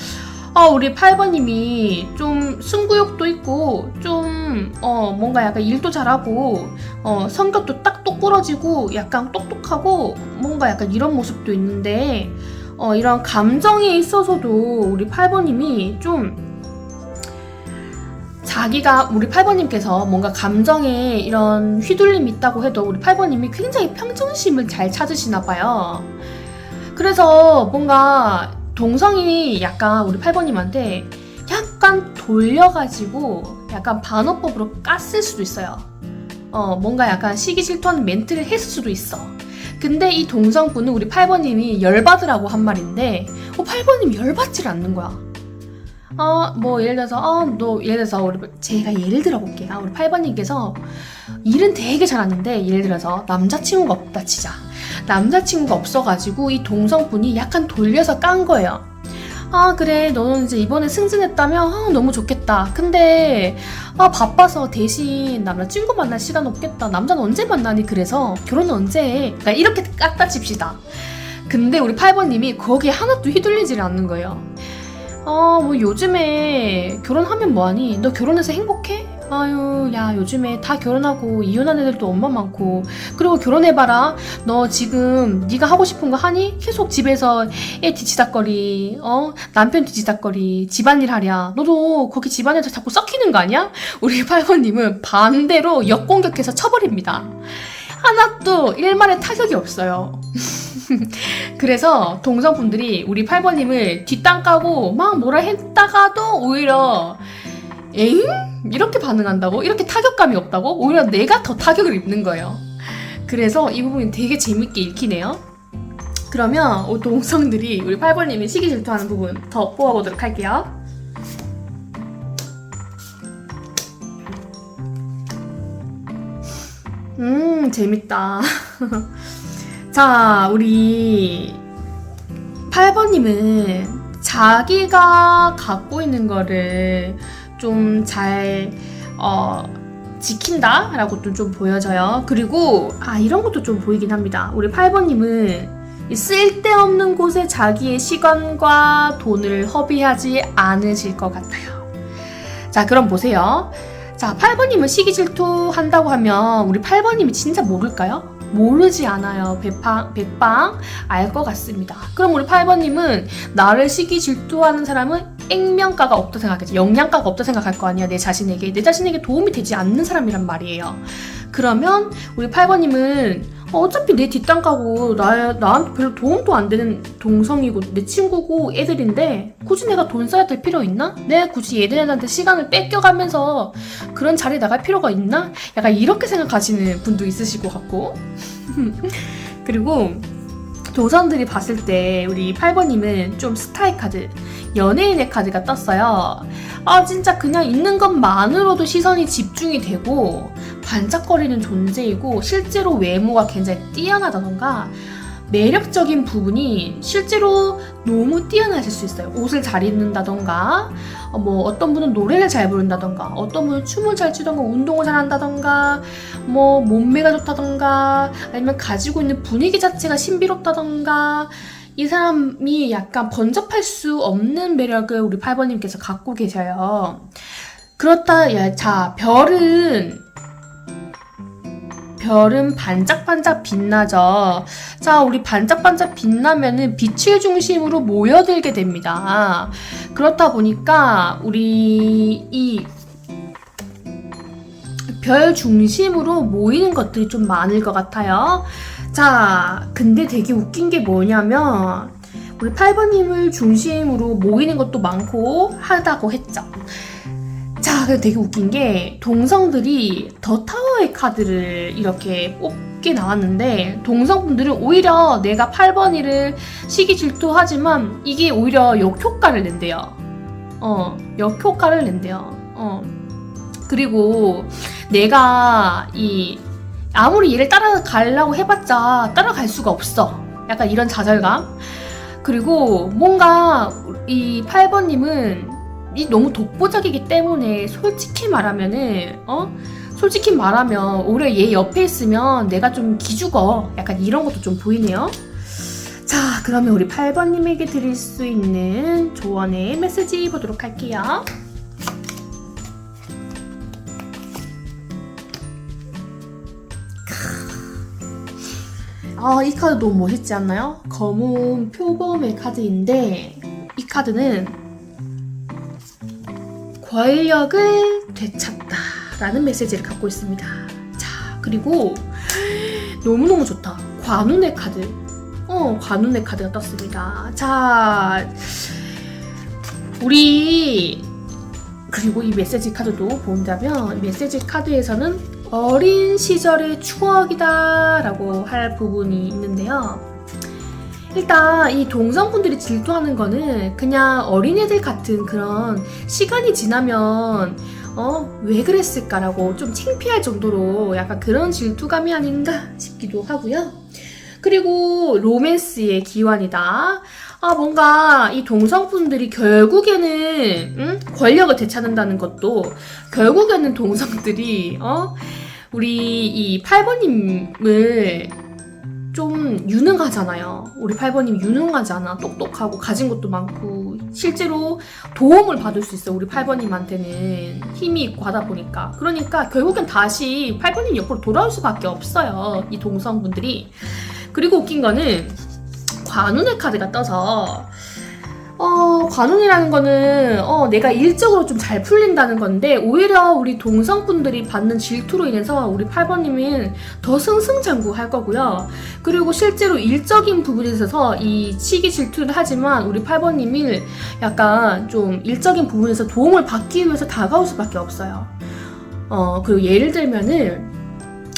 우리 8번님이 좀 승부욕도 있고 좀 뭔가 약간 일도 잘하고 성격도 딱 똑부러지고 약간 똑똑하고 뭔가 약간 이런 모습도 있는데, 이런 감정에 있어서도 우리 8번님이 좀 자기가, 우리 8번님께서 뭔가 감정에 이런 휘둘림이 있다고 해도 우리 8번님이 굉장히 평정심을 잘 찾으시나 봐요. 그래서 뭔가 동성이 약간 우리 8번님한테 약간 돌려가지고 약간 반어법으로 깠을 수도 있어요. 뭔가 약간 시기 질투하는 멘트를 했을 수도 있어. 근데 이 동성분은 우리 8번님이 열받으라고 한 말인데 8번님이 열받지를 않는 거야. 뭐 예를 들어서 제가 예를 들어볼게요. 우리 8번님께서 일은 되게 잘하는데 예를 들어서 남자친구가 없다 치자. 남자친구가 없어가지고 이 동성분이 약간 돌려서 깐 거예요. 그래, 너는 이제 이번에 승진했다며? 너무 좋겠다. 근데 바빠서 대신 남자친구 만날 시간 없겠다. 남자는 언제 만나니? 그래서 결혼은 언제 해? 그러니까 이렇게 깎다 칩시다. 근데 우리 8번님이 거기에 하나도 휘둘리지를 않는 거예요. 뭐 요즘에 결혼하면 뭐하니? 너 결혼해서 행복해? 아유, 야, 요즘에 다 결혼하고 이혼한 애들도 엄마 많고, 그리고 결혼해봐라. 너 지금 네가 하고 싶은 거 하니? 계속 집에서 애 뒤치다거리, 남편 뒤치다거리, 집안일 하랴. 너도 거기 집안에서 자꾸 썩히는 거 아니야? 우리 8번님은 반대로 역공격해서 쳐버립니다. 하나도 일말의 타격이 없어요. 그래서 동성분들이 우리 8번님을 뒷땅 까고 막 뭐라 했다가도 오히려 에잉? 이렇게 반응한다고? 이렇게 타격감이 없다고? 오히려 내가 더 타격을 입는 거예요. 그래서 이 부분이 되게 재밌게 읽히네요. 그러면 동성들이 우리 8번님이 시기 질투하는 부분 더 뽑아보도록 할게요. 재밌다. 자, 우리 8번님은 자기가 갖고 있는 거를 좀 잘 지킨다? 라고 좀 보여져요. 그리고 이런 것도 좀 보이긴 합니다. 우리 8번님은 쓸데없는 곳에 자기의 시간과 돈을 허비하지 않으실 것 같아요. 자, 그럼 보세요. 자, 8번님은 시기 질투한다고 하면 우리 8번님이 진짜 모를까요? 모르지 않아요. 백방 알 것 같습니다. 그럼 우리 8번님은 나를 시기 질투하는 사람은 액면가가 없다 생각하겠지. 영양가가 없다 생각할 거 아니야. 내 자신에게 도움이 되지 않는 사람이란 말이에요. 그러면 우리 8번님은 어차피 내 뒷땅 까고 나한테 별로 도움도 안 되는 동성이고 내 친구고 애들인데 굳이 내가 돈 써야 될 필요 있나? 내가 굳이 얘들한테 시간을 뺏겨가면서 그런 자리에 나갈 필요가 있나? 약간 이렇게 생각하시는 분도 있으실 것 같고 그리고 동성들이 봤을 때 우리 8번님은 좀 스타일 카드, 연예인의 카드가 떴어요. 진짜 그냥 있는 것만으로도 시선이 집중이 되고 반짝거리는 존재이고 실제로 외모가 굉장히 뛰어나다던가 매력적인 부분이 실제로 너무 뛰어나실 수 있어요. 옷을 잘 입는다던가 뭐 어떤 분은 노래를 잘 부른다던가 어떤 분은 춤을 잘 추던가 운동을 잘 한다던가 뭐 몸매가 좋다던가 아니면 가지고 있는 분위기 자체가 신비롭다던가 이 사람이 약간 번접할 수 없는 매력을 우리 8번님께서 갖고 계셔요. 그렇다, 자, 별은 반짝반짝 빛나죠. 자, 우리 반짝반짝 빛나면은 빛을 중심으로 모여들게 됩니다. 그렇다 보니까 우리 이 별 중심으로 모이는 것들이 좀 많을 것 같아요. 자, 근데 되게 웃긴 게 뭐냐면 우리 8번님을 중심으로 모이는 것도 많고 하다고 했죠. 자, 근데 되게 웃긴 게 동성들이 더 타워의 카드를 이렇게 뽑게 나왔는데 동성분들은 오히려 내가 8번이를 시기 질투하지만 이게 오히려 역효과를 낸대요. 역효과를 낸대요. 그리고 내가 아무리 얘를 따라가려고 해봤자 따라갈 수가 없어. 약간 이런 좌절감. 그리고 뭔가 이 8번님은 너무 독보적이기 때문에 솔직히 말하면 오히려 얘 옆에 있으면 내가 좀 기죽어. 약간 이런 것도 좀 보이네요. 자, 그러면 우리 8번님에게 드릴 수 있는 조언의 메시지 보도록 할게요. 이 카드 너무 멋있지 않나요? 검은 표범의 카드인데 이 카드는 권력을 되찾다 라는 메시지를 갖고 있습니다. 자, 그리고 너무너무 좋다. 관운의 카드. 관운의 카드가 떴습니다. 자, 그리고 이 메시지 카드도 본다면 메시지 카드에서는 어린 시절의 추억이다 라고 할 부분이 있는데요. 일단 이 동성분들이 질투하는 거는 그냥 어린애들 같은 그런 시간이 지나면 왜 그랬을까라고 좀 창피할 정도로 약간 그런 질투감이 아닌가 싶기도 하고요. 그리고 로맨스의 기환이다. 뭔가 이 동성분들이 결국에는 권력을 되찾는다는 것도 결국에는 동성들이 우리 이 8번님을 좀 유능하잖아요. 우리 8번님 유능하잖아. 똑똑하고 가진 것도 많고 실제로 도움을 받을 수 있어. 우리 8번님한테는 힘이 있고 하다 보니까. 그러니까 결국엔 다시 8번님 옆으로 돌아올 수밖에 없어요. 이 동성분들이. 그리고 웃긴 거는 관운의 카드가 떠서 관운이라는 거는 내가 일적으로 좀 잘 풀린다는 건데 오히려 우리 동성분들이 받는 질투로 인해서 우리 8번님은 더 승승장구할 거고요. 그리고 실제로 일적인 부분에 있어서 이 시기 질투를 하지만 우리 8번님이 약간 좀 일적인 부분에서 도움을 받기 위해서 다가올 수밖에 없어요. 그리고 예를 들면은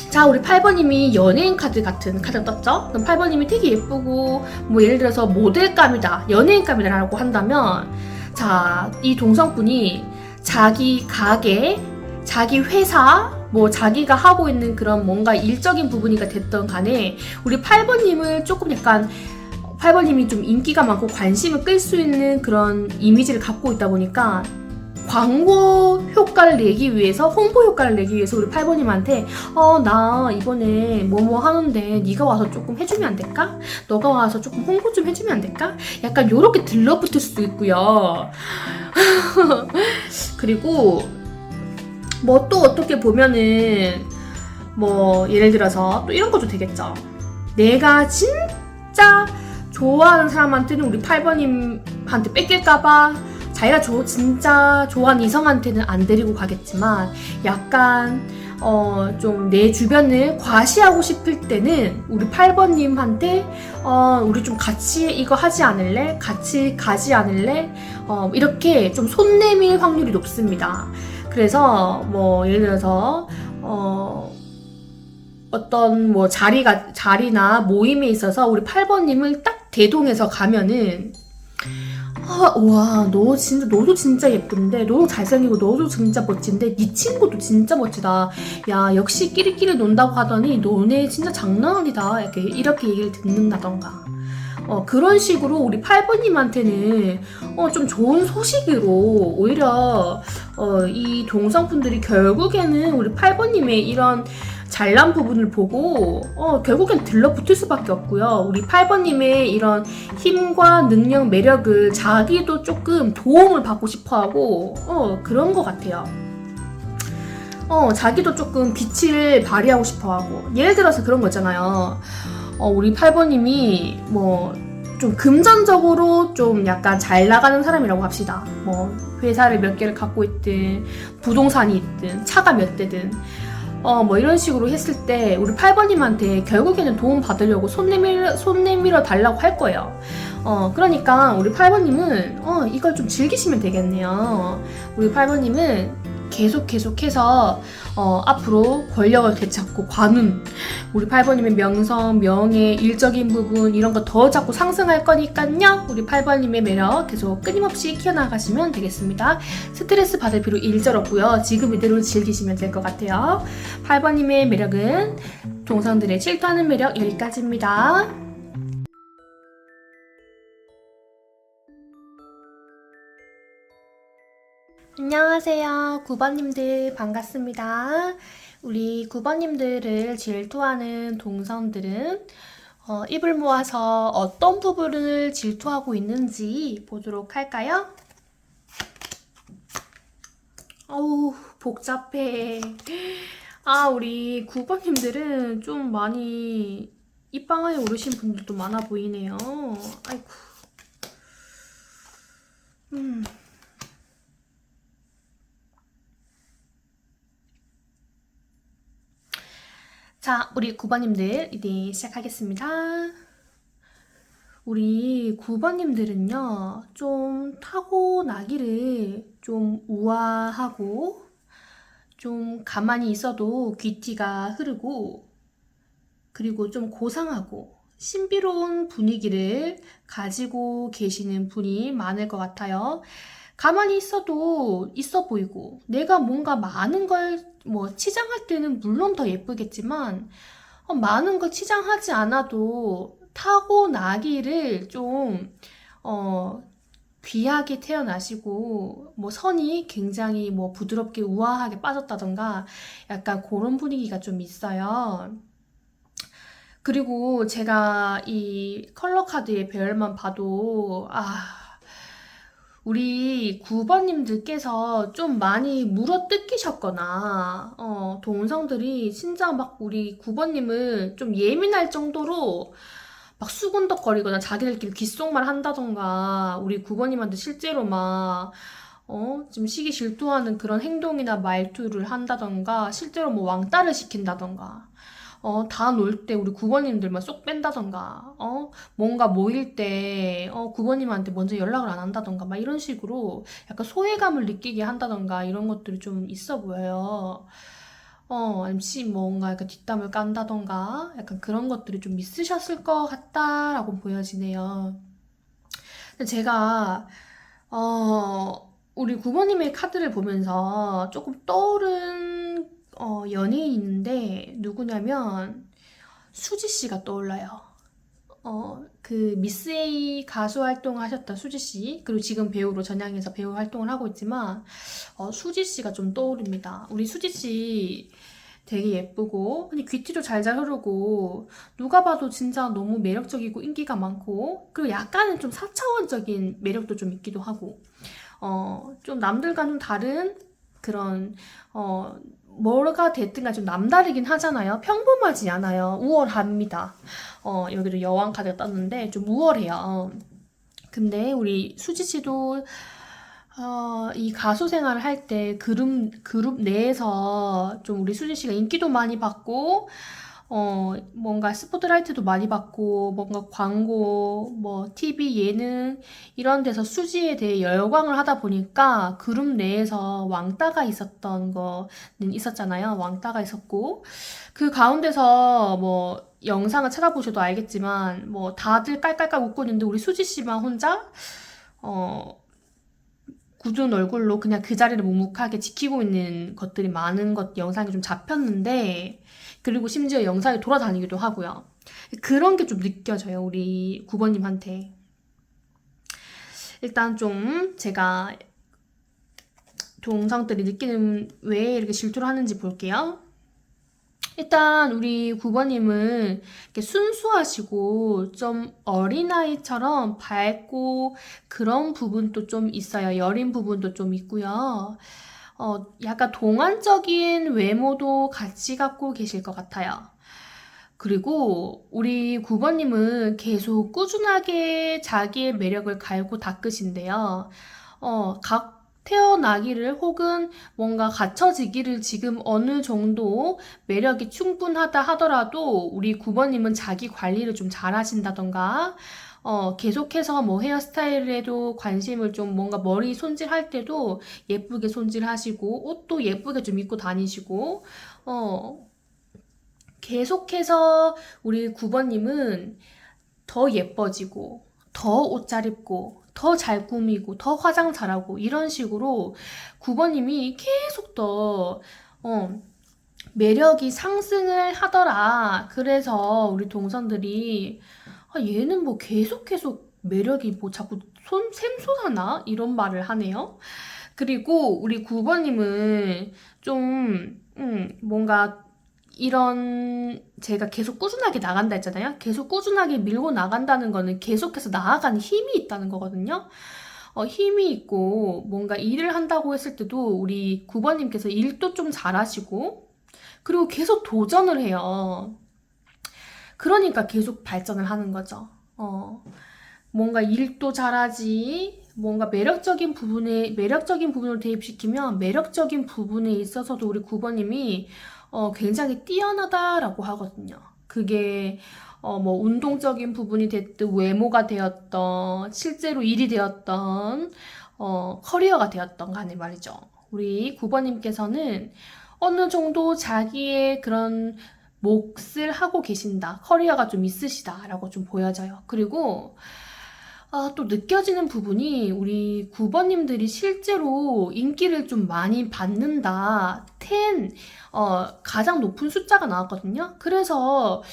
자, 우리 8번님이 연예인 카드 같은 카드가 떴죠? 그럼 8번님이 되게 예쁘고 뭐 예를 들어서 모델감이다, 연예인감이다 라고 한다면 자, 이 동성분이 자기 가게, 자기 회사, 뭐 자기가 하고 있는 그런 뭔가 일적인 부분이가 됐던 간에 우리 8번님을 조금 약간 8번님이 좀 인기가 많고 관심을 끌 수 있는 그런 이미지를 갖고 있다 보니까 광고 효과를 내기 위해서, 홍보 효과를 내기 위해서 우리 8번님한테 나 이번에 뭐뭐 하는데 네가 와서 조금 해주면 안 될까? 너가 와서 조금 홍보 좀 해주면 안 될까? 약간 요렇게 들러붙을 수도 있고요. 그리고 뭐 또 어떻게 보면은 뭐 예를 들어서 또 이런 것도 되겠죠. 내가 진짜 좋아하는 사람한테는 우리 8번님한테 뺏길까봐 자기가 진짜 좋아하는 이성한테는 안 데리고 가겠지만 약간 좀 내 주변을 과시하고 싶을 때는 우리 8번님한테 우리 좀 같이 이거 하지 않을래? 같이 가지 않을래? 이렇게 좀 손 내밀 확률이 높습니다. 그래서 뭐 예를 들어서 어떤 뭐 자리나 모임에 있어서 우리 8번님을 딱 대동해서 가면은 와, 너도 진짜 예쁜데, 너도 잘생기고, 너도 진짜 멋진데, 네 친구도 진짜 멋지다. 야, 역시 끼리끼리 논다고 하더니, 너네 진짜 장난 아니다. 이렇게 얘기를 듣는다던가. 그런 식으로 우리 8번님한테는, 좀 좋은 소식으로, 오히려, 이 동성분들이 결국에는 우리 8번님의 이런 잘난 부분을 보고 결국엔 들러붙을 수밖에 없고요. 우리 8번님의 이런 힘과 능력, 매력을 자기도 조금 도움을 받고 싶어하고 그런 것 같아요. 자기도 조금 빛을 발휘하고 싶어하고, 예를 들어서 그런 거 있잖아요. 우리 8번님이 뭐 좀 금전적으로 좀 약간 잘 나가는 사람이라고 합시다. 뭐 회사를 몇 개를 갖고 있든 부동산이 있든 차가 몇 대든 뭐 이런 식으로 했을 때 우리 8번님한테 결국에는 도움 받으려고 손 내밀어 달라고 할 거예요. 그러니까 우리 8번님은 이걸 좀 즐기시면 되겠네요. 우리 8번님은 계속해서 앞으로 권력을 되찾고 관운, 우리 8번님의 명성, 명예, 일적인 부분 이런 거 더 자꾸 상승할 거니까요. 우리 8번님의 매력 계속 끊임없이 키워나가시면 되겠습니다. 스트레스 받을 필요 일절 없고요. 지금 이대로 즐기시면 될 것 같아요. 8번님의 매력은 동성들의 질투하는 매력 여기까지입니다. 안녕하세요. 9번님들 반갑습니다. 우리 9번님들을 질투하는 동성들은 입을 모아서 어떤 부분을 질투하고 있는지 보도록 할까요? 어우, 복잡해. 우리 9번님들은 좀 많이 입방아에 오르신 분들도 많아 보이네요. 아이고. 자, 우리 9번님들 이제 시작하겠습니다. 우리 9번님들은요, 좀 타고나기를 좀 우아하고, 좀 가만히 있어도 귀티가 흐르고, 그리고 좀 고상하고, 신비로운 분위기를 가지고 계시는 분이 많을 것 같아요. 가만히 있어도 있어 보이고, 내가 뭔가 많은 걸 치장할 때는 물론 더 예쁘겠지만, 많은 걸 치장하지 않아도 타고나기를 좀 귀하게 태어나시고, 선이 굉장히 부드럽게 우아하게 빠졌다던가 약간 그런 분위기가 좀 있어요. 그리고 제가 이 컬러 카드의 배열만 봐도 우리 9번님들께서 좀 많이 물어뜯기셨거나 동성들이 진짜 막 우리 9번님을 좀 예민할 정도로 막 수군덕거리거나 자기들끼리 귓속말 한다던가, 우리 9번님한테 실제로 막 지금 시기 질투하는 그런 행동이나 말투를 한다던가, 실제로 왕따를 시킨다던가, 다 놀 때 우리 9번님들만 쏙 뺀다던가, 뭔가 모일 때, 9번님한테 먼저 연락을 안 한다던가, 막 이런 식으로 약간 소외감을 느끼게 한다던가, 이런 것들이 좀 있어 보여요. 아니면 뭔가 약간 뒷담을 깐다던가, 약간 그런 것들이 좀 있으셨을 것 같다라고 보여지네요. 근데 제가, 우리 9번님의 카드를 보면서 조금 떠오른 연예인이 있는데 누구냐면 수지씨가 떠올라요. 그 미스 A 가수 활동을 하셨던 수지씨, 그리고 지금 배우로 전향해서 배우 활동을 하고 있지만 수지씨가 좀 떠오릅니다. 우리 수지씨 되게 예쁘고, 근데 귀티도 잘잘 흐르고, 누가 봐도 진짜 너무 매력적이고 인기가 많고, 그리고 약간은 좀 4차원적인 매력도 좀 있기도 하고, 좀 남들과 좀 다른 그런 뭐가 됐든가 좀 남다르긴 하잖아요. 평범하지 않아요. 우월합니다. 여기도 여왕 카드가 떴는데 좀 우월해요. 근데 우리 수지 씨도 이 가수 생활을 할 때 그룹 내에서 좀 우리 수지 씨가 인기도 많이 받고, 뭔가 스포트라이트도 많이 받고, 뭔가 광고, 뭐, TV, 예능, 이런 데서 수지에 대해 열광을 하다 보니까 그룹 내에서 왕따가 있었던 거는 있었잖아요. 왕따가 있었고. 그 가운데서 뭐, 영상을 찾아보셔도 알겠지만, 뭐, 다들 깔깔깔 웃고 있는데 우리 수지 씨만 혼자, 어, 굳은 얼굴로 그냥 그 자리를 묵묵하게 지키고 있는 것들이 많은 영상이 좀 잡혔는데, 그리고 심지어 영상이 돌아다니기도 하고요. 그런 게 좀 느껴져요, 우리 9번님한테. 일단 좀 제가 동성들이 느끼는 왜 이렇게 질투를 하는지 볼게요. 일단 우리 9번님은 이렇게 순수하시고 좀 어린아이처럼 밝고 그런 부분도 좀 있어요. 여린 부분도 좀 있고요. 약간 동안적인 외모도 같이 갖고 계실 것 같아요. 그리고 우리 9번님은 계속 꾸준하게 자기의 매력을 갈고 닦으신데요. 각 태어나기를 혹은 뭔가 갖춰지기를 지금 어느 정도 매력이 충분하다 하더라도 우리 9번님은 자기 관리를 좀 잘하신다던가 계속해서 뭐 헤어스타일에도 관심을 좀 뭔가 머리 손질할 때도 예쁘게 손질하시고 옷도 예쁘게 좀 입고 다니시고 계속해서 우리 9번님은 더 예뻐지고, 더 옷 잘 입고, 더 잘 꾸미고, 더 화장 잘하고, 이런 식으로 9번님이 계속 더, 매력이 상승을 하더라. 그래서 우리 동선들이, 얘는 뭐 계속 매력이 뭐 자꾸 샘솟아나? 이런 말을 하네요. 그리고 우리 9번님은 좀, 뭔가 이런 제가 계속 꾸준하게 나간다 했잖아요. 계속 꾸준하게 밀고 나간다는 거는 계속해서 나아가는 힘이 있다는 거거든요. 힘이 있고 뭔가 일을 한다고 했을 때도 우리 9번님께서 일도 좀 잘하시고 그리고 계속 도전을 해요. 그러니까 계속 발전을 하는 거죠. 뭔가 일도 잘하지, 뭔가 매력적인 부분을 대입시키면 매력적인 부분에 있어서도 우리 9번님이 굉장히 뛰어나다라고 하거든요. 그게 뭐 운동적인 부분이 됐든 외모가 되었던 실제로 일이 되었던 커리어가 되었던 간에 말이죠. 우리 9번님께서는 어느 정도 자기의 그런 몫을 하고 계신다. 커리어가 좀 있으시다라고 좀 보여져요. 그리고 또 느껴지는 부분이 우리 9번님들이 실제로 인기를 좀 많이 받는다. 10, 가장 높은 숫자가 나왔거든요. 그래서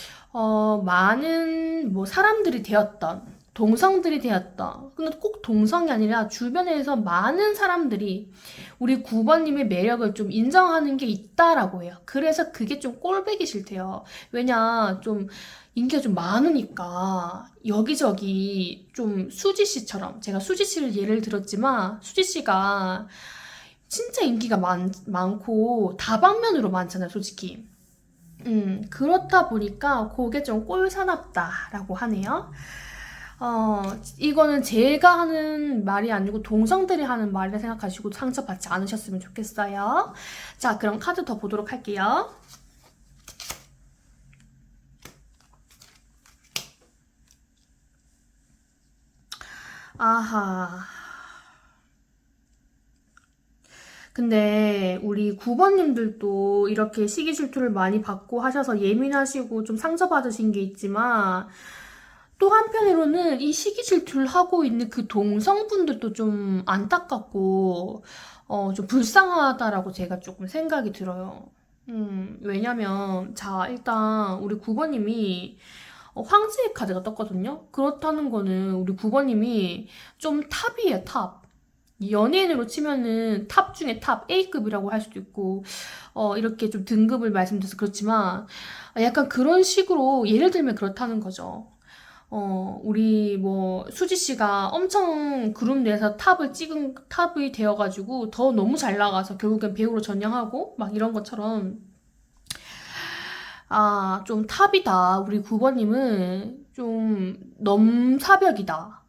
많은 뭐 사람들이 되었던 동성들이 되었던 근데 꼭 동성이 아니라 주변에서 많은 사람들이 우리 9번님의 매력을 좀 인정하는 게 있다라고 해요. 그래서 그게 좀 꼴보기 싫대요. 왜냐 좀 인기가 좀 많으니까 여기저기 좀 수지 씨처럼 제가 수지 씨를 예를 들었지만 수지 씨가 진짜 인기가 많고 다방면으로 많잖아요, 솔직히. 그렇다 보니까 그게 좀 꼴사납다라고 하네요. 이거는 제가 하는 말이 아니고 동성들이 하는 말이라 생각하시고 상처받지 않으셨으면 좋겠어요. 자, 그럼 카드 더 보도록 할게요. 아하. 근데 우리 9번님들도 이렇게 시기 질투를 많이 받고 하셔서 예민하시고 좀 상처받으신 게 있지만 또 한편으로는 이 시기 질투를 하고 있는 그 동성분들도 좀 안타깝고 좀 불쌍하다라고 제가 조금 생각이 들어요. 왜냐면 자 일단 우리 9번님이 황제의 카드가 떴거든요. 그렇다는 거는 우리 9번님이 좀 탑이에요, 탑. 연예인으로 치면은 탑 중에 탑 A급이라고 할 수도 있고 이렇게 좀 등급을 말씀드려서 그렇지만 약간 그런 식으로 예를 들면 그렇다는 거죠. 우리 뭐 수지 씨가 엄청 그룹 내에서 탑이 되어가지고 더 너무 잘 나가서 결국엔 배우로 전향하고 막 이런 것처럼 좀 탑이다. 우리 9번님은 좀 넘사벽이다.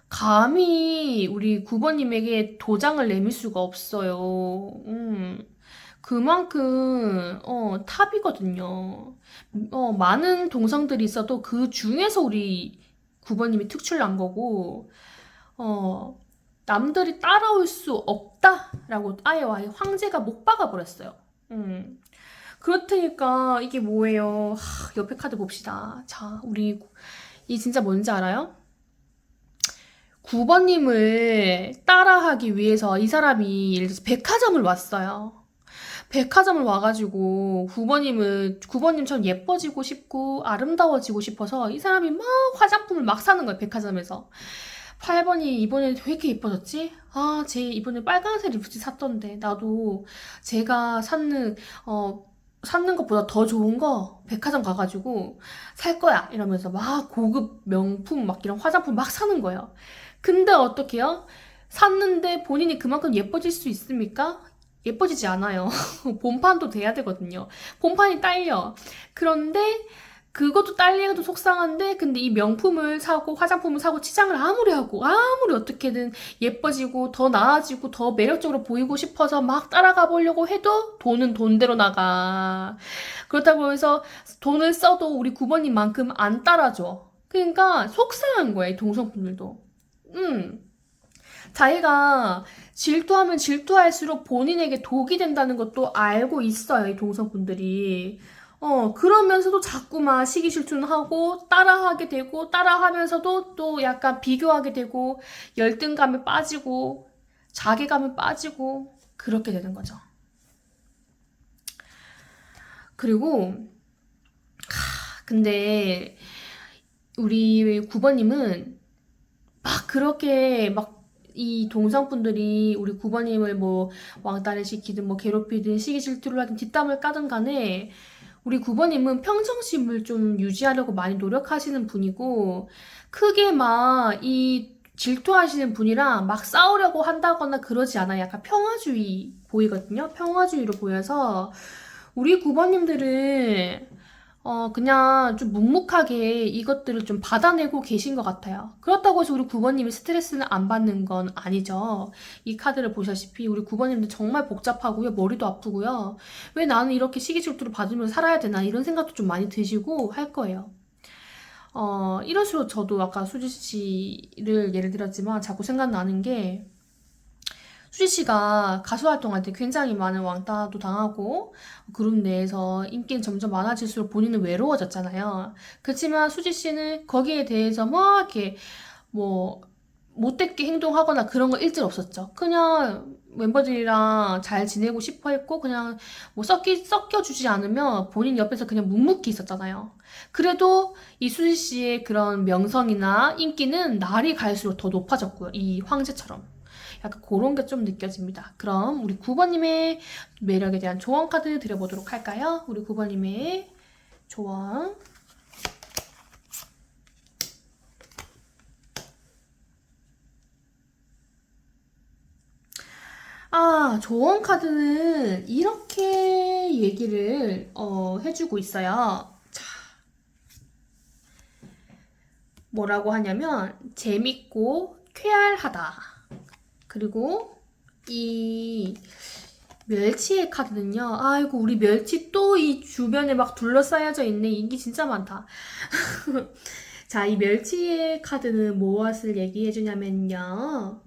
감히 우리 9번님에게 도장을 내밀 수가 없어요. 그만큼 탑이거든요. 많은 동성들이 있어도 그 중에서 우리 9번님이 특출난 거고 남들이 따라올 수 없다라고 아예 황제가 못 박아버렸어요. 그렇다니까 이게 뭐예요? 옆에 카드 봅시다. 자, 우리 이 진짜 뭔지 알아요? 9번님을 따라하기 위해서 이 사람이 예를 들어서 백화점을 왔어요. 백화점을 와가지고 9번님처럼 예뻐지고 싶고 아름다워지고 싶어서 이 사람이 막 화장품을 막 사는 거예요. 백화점에서. 8번이 이번에 왜 이렇게 예뻐졌지? 쟤 이번에 빨간색 립스틱 샀던데 나도 제가 샀는 것보다 더 좋은 거 백화점 가가지고 살 거야 이러면서 막 고급 명품 막 이런 화장품 막 사는 거예요. 근데 어떡해요? 샀는데 본인이 그만큼 예뻐질 수 있습니까? 예뻐지지 않아요. 본판도 돼야 되거든요. 본판이 딸려. 그런데 그것도 딸리기도 속상한데 근데 이 명품을 사고 화장품을 사고 치장을 아무리 하고 아무리 어떻게든 예뻐지고 더 나아지고 더 매력적으로 보이고 싶어서 막 따라가 보려고 해도 돈은 돈대로 나가. 그렇다고 해서 돈을 써도 우리 9번님만큼 안 따라줘. 그러니까 속상한 거야, 이 동성분들도. 자기가 질투하면 질투할수록 본인에게 독이 된다는 것도 알고 있어요, 이 동성분들이. 그러면서도 자꾸만 시기 질투는 하고, 따라하게 되고, 따라하면서도 또 약간 비교하게 되고, 열등감에 빠지고, 자괴감에 빠지고, 그렇게 되는 거죠. 그리고, 근데, 우리 9번님은 막 그렇게 막 이 동성분들이 우리 9번님을 뭐 왕따를 시키든 뭐 괴롭히든 시기 질투를 하든 뒷담을 까든 간에 우리 9번님은 평정심을 좀 유지하려고 많이 노력하시는 분이고 크게 막 이 질투하시는 분이랑 막 싸우려고 한다거나 그러지 않아요. 약간 평화주의 보이거든요. 평화주의로 보여서 우리 9번님들은 그냥 좀 묵묵하게 이것들을 좀 받아내고 계신 것 같아요. 그렇다고 해서 우리 9번님이 스트레스는 안 받는 건 아니죠. 이 카드를 보시다시피 우리 9번님들 정말 복잡하고요. 머리도 아프고요. 왜 나는 이렇게 시기 질투를 받으면서 살아야 되나 이런 생각도 좀 많이 드시고 할 거예요. 이런 식으로 저도 아까 수지 씨를 예를 들었지만 자꾸 생각나는 게 수지 씨가 가수 활동할 때 굉장히 많은 왕따도 당하고 그룹 내에서 인기는 점점 많아질수록 본인은 외로워졌잖아요. 그렇지만 수지 씨는 거기에 대해서 막 이렇게 뭐 못되게 행동하거나 그런 거 일절 없었죠. 그냥 멤버들이랑 잘 지내고 싶어 했고 그냥 뭐 섞여주지 않으면 본인 옆에서 그냥 묵묵히 있었잖아요. 그래도 이 수지 씨의 그런 명성이나 인기는 날이 갈수록 더 높아졌고요. 이 황제처럼. 약간 그런 게 좀 느껴집니다. 그럼 우리 9번님의 매력에 대한 조언 카드 드려보도록 할까요? 우리 9번님의 조언. 조언 카드는 이렇게 얘기를 해주고 있어요. 자, 뭐라고 하냐면 재밌고 쾌활하다. 그리고 이 멸치의 카드는요. 아이고 우리 멸치 또 이 주변에 막 둘러싸여져 있네. 인기 진짜 많다. 자, 이 멸치의 카드는 무엇을 얘기해 주냐면요.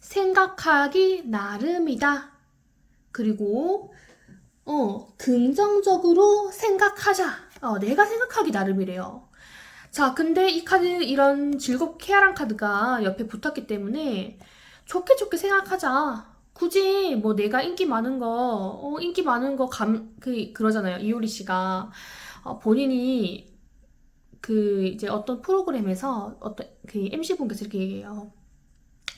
생각하기 나름이다. 그리고 긍정적으로 생각하자. 내가 생각하기 나름이래요. 자, 근데 이 카드 이런 즐겁고 쾌활한 카드가 옆에 붙었기 때문에 좋게 좋게 생각하자. 굳이 뭐 내가 인기 많은 거, 그러잖아요. 이효리 씨가 본인이 그 이제 어떤 프로그램에서 어떤 그 MC분께서 이렇게 얘기해요.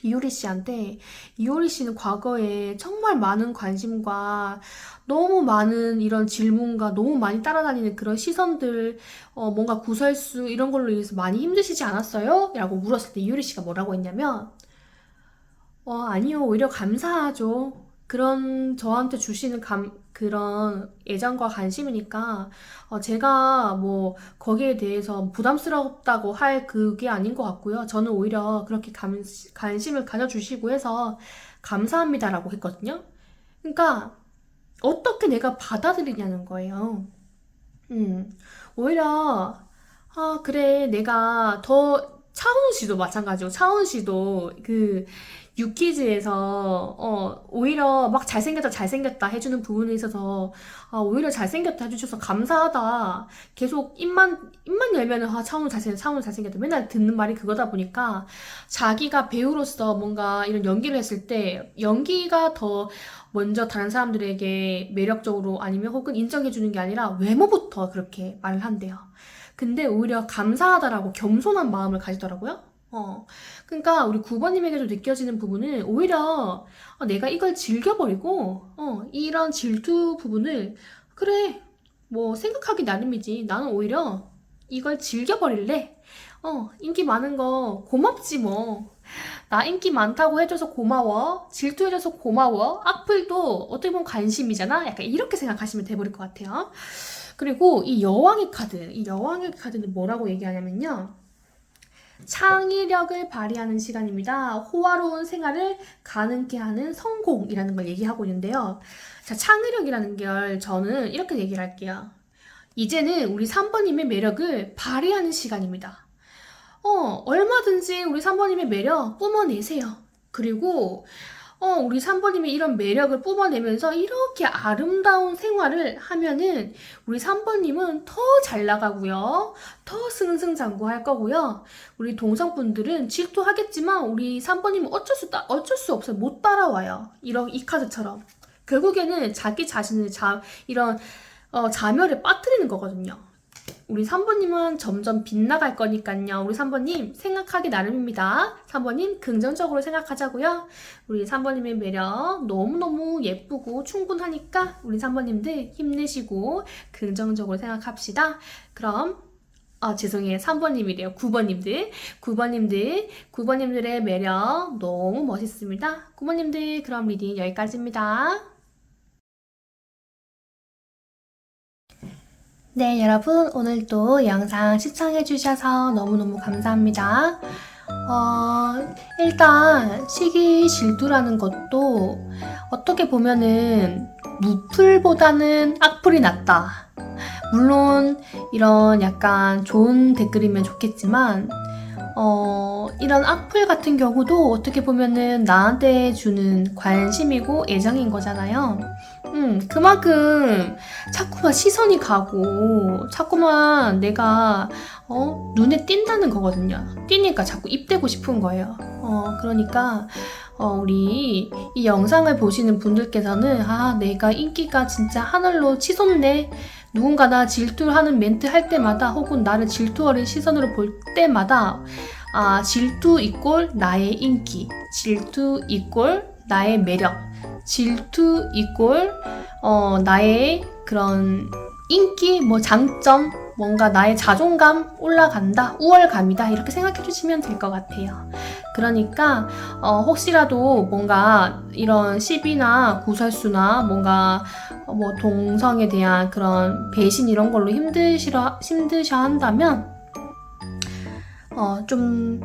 이효리 씨한테 이효리 씨는 과거에 정말 많은 관심과 너무 많은 이런 질문과 너무 많이 따라다니는 그런 시선들 뭔가 구설수 이런 걸로 인해서 많이 힘드시지 않았어요? 라고 물었을 때 이효리 씨가 뭐라고 했냐면 아니요 오히려 감사하죠. 그런 저한테 주시는 그런 애정과 관심이니까 제가 뭐 거기에 대해서 부담스럽다고 할 그게 아닌 것 같고요. 저는 오히려 그렇게 관심을 가져주시고 해서 감사합니다라고 했거든요. 그러니까 어떻게 내가 받아들이냐는 거예요. 음, 오히려, 아, 그래, 내가 더, 차은우 씨도 마찬가지고, 차은우 씨도 그, 유키즈에서, 오히려 막 잘생겼다, 잘생겼다 해주는 부분에 있어서, 아, 오히려 잘생겼다 해주셔서 감사하다. 계속 입만 열면은, 아, 차은우 잘생겼다, 차은우 잘생겼다. 맨날 듣는 말이 그거다 보니까, 자기가 배우로서 뭔가 이런 연기를 했을 때, 연기가 더 먼저 다른 사람들에게 매력적으로 아니면 혹은 인정해주는 게 아니라 외모부터 그렇게 말을 한대요. 근데 오히려 감사하다라고 겸손한 마음을 가지더라고요. 그러니까 우리 9번님에게도 느껴지는 부분은 오히려 내가 이걸 즐겨버리고 이런 질투 부분을 그래 뭐 생각하기 나름이지 나는 오히려 이걸 즐겨버릴래. 인기 많은 거 고맙지 뭐. 나 인기 많다고 해줘서 고마워. 질투해줘서 고마워. 악플도 어떻게 보면 관심이잖아. 약간 이렇게 생각하시면 돼버릴 것 같아요. 그리고 이 여왕의 카드는 뭐라고 얘기하냐면요. 창의력을 발휘하는 시간입니다. 호화로운 생활을 가능케 하는 성공이라는 걸 얘기하고 있는데요. 자, 창의력이라는 걸 저는 이렇게 얘기를 할게요. 이제는 우리 3번님의 매력을 발휘하는 시간입니다. 얼마든지 우리 3번님의 매력 뿜어내세요. 그리고 우리 3번님이 이런 매력을 뿜어내면서 이렇게 아름다운 생활을 하면은 우리 3번님은 더 잘 나가고요. 더 승승장구할 거고요. 우리 동성분들은 질투하겠지만 우리 3번님은 어쩔 수 없어요. 못 따라와요. 이 카드처럼. 결국에는 자기 자신을 이런 자멸에 빠뜨리는 거거든요. 우리 3번님은 점점 빗나갈 거니까요. 우리 3번님 생각하기 나름입니다. 3번님 긍정적으로 생각하자고요. 우리 3번님의 매력 너무너무 예쁘고 충분하니까 우리 3번님들 힘내시고 긍정적으로 생각합시다. 그럼 죄송해요. 3번님이래요. 9번님들의 매력 너무 멋있습니다. 9번님들 그럼 리딩 여기까지입니다. 네, 여러분, 오늘도 영상 시청해주셔서 너무너무 감사합니다. 일단, 시기 질투라는 것도 어떻게 보면은 무풀보다는 악플이 낫다. 물론, 이런 약간 좋은 댓글이면 좋겠지만, 이런 악플 같은 경우도 어떻게 보면은 나한테 주는 관심이고 애정인 거잖아요. 그만큼 자꾸만 시선이 가고 자꾸만 내가 눈에 띈다는 거거든요. 띄니까 자꾸 입대고 싶은 거예요. 그러니까 우리 이 영상을 보시는 분들께서는 내가 인기가 진짜 하늘로 치솟네. 누군가 나 질투하는 멘트 할 때마다 혹은 나를 질투하는 시선으로 볼 때마다 질투 이꼴 나의 인기, 질투 이꼴 나의 매력, 질투 이꼴 나의 그런 인기, 뭐 장점, 뭔가 나의 자존감 올라간다, 우월감이다 이렇게 생각해 주시면 될 것 같아요. 그러니까 혹시라도 뭔가 이런 시비나 구설수나 뭔가 뭐 동성에 대한 그런 배신 이런 걸로 힘드셔 한다면 좀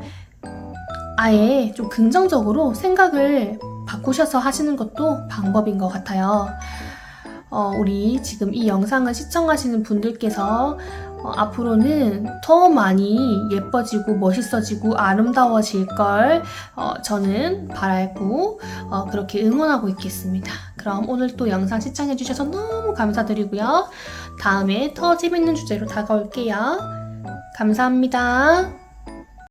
아예 좀 긍정적으로 생각을 바꾸셔서 하시는 것도 방법인 것 같아요. 우리 지금 이 영상을 시청하시는 분들께서 앞으로는 더 많이 예뻐지고 멋있어지고 아름다워질 걸 저는 바라고 그렇게 응원하고 있겠습니다. 그럼 오늘 또 영상 시청해주셔서 너무 감사드리고요. 다음에 더 재밌는 주제로 다가올게요. 감사합니다.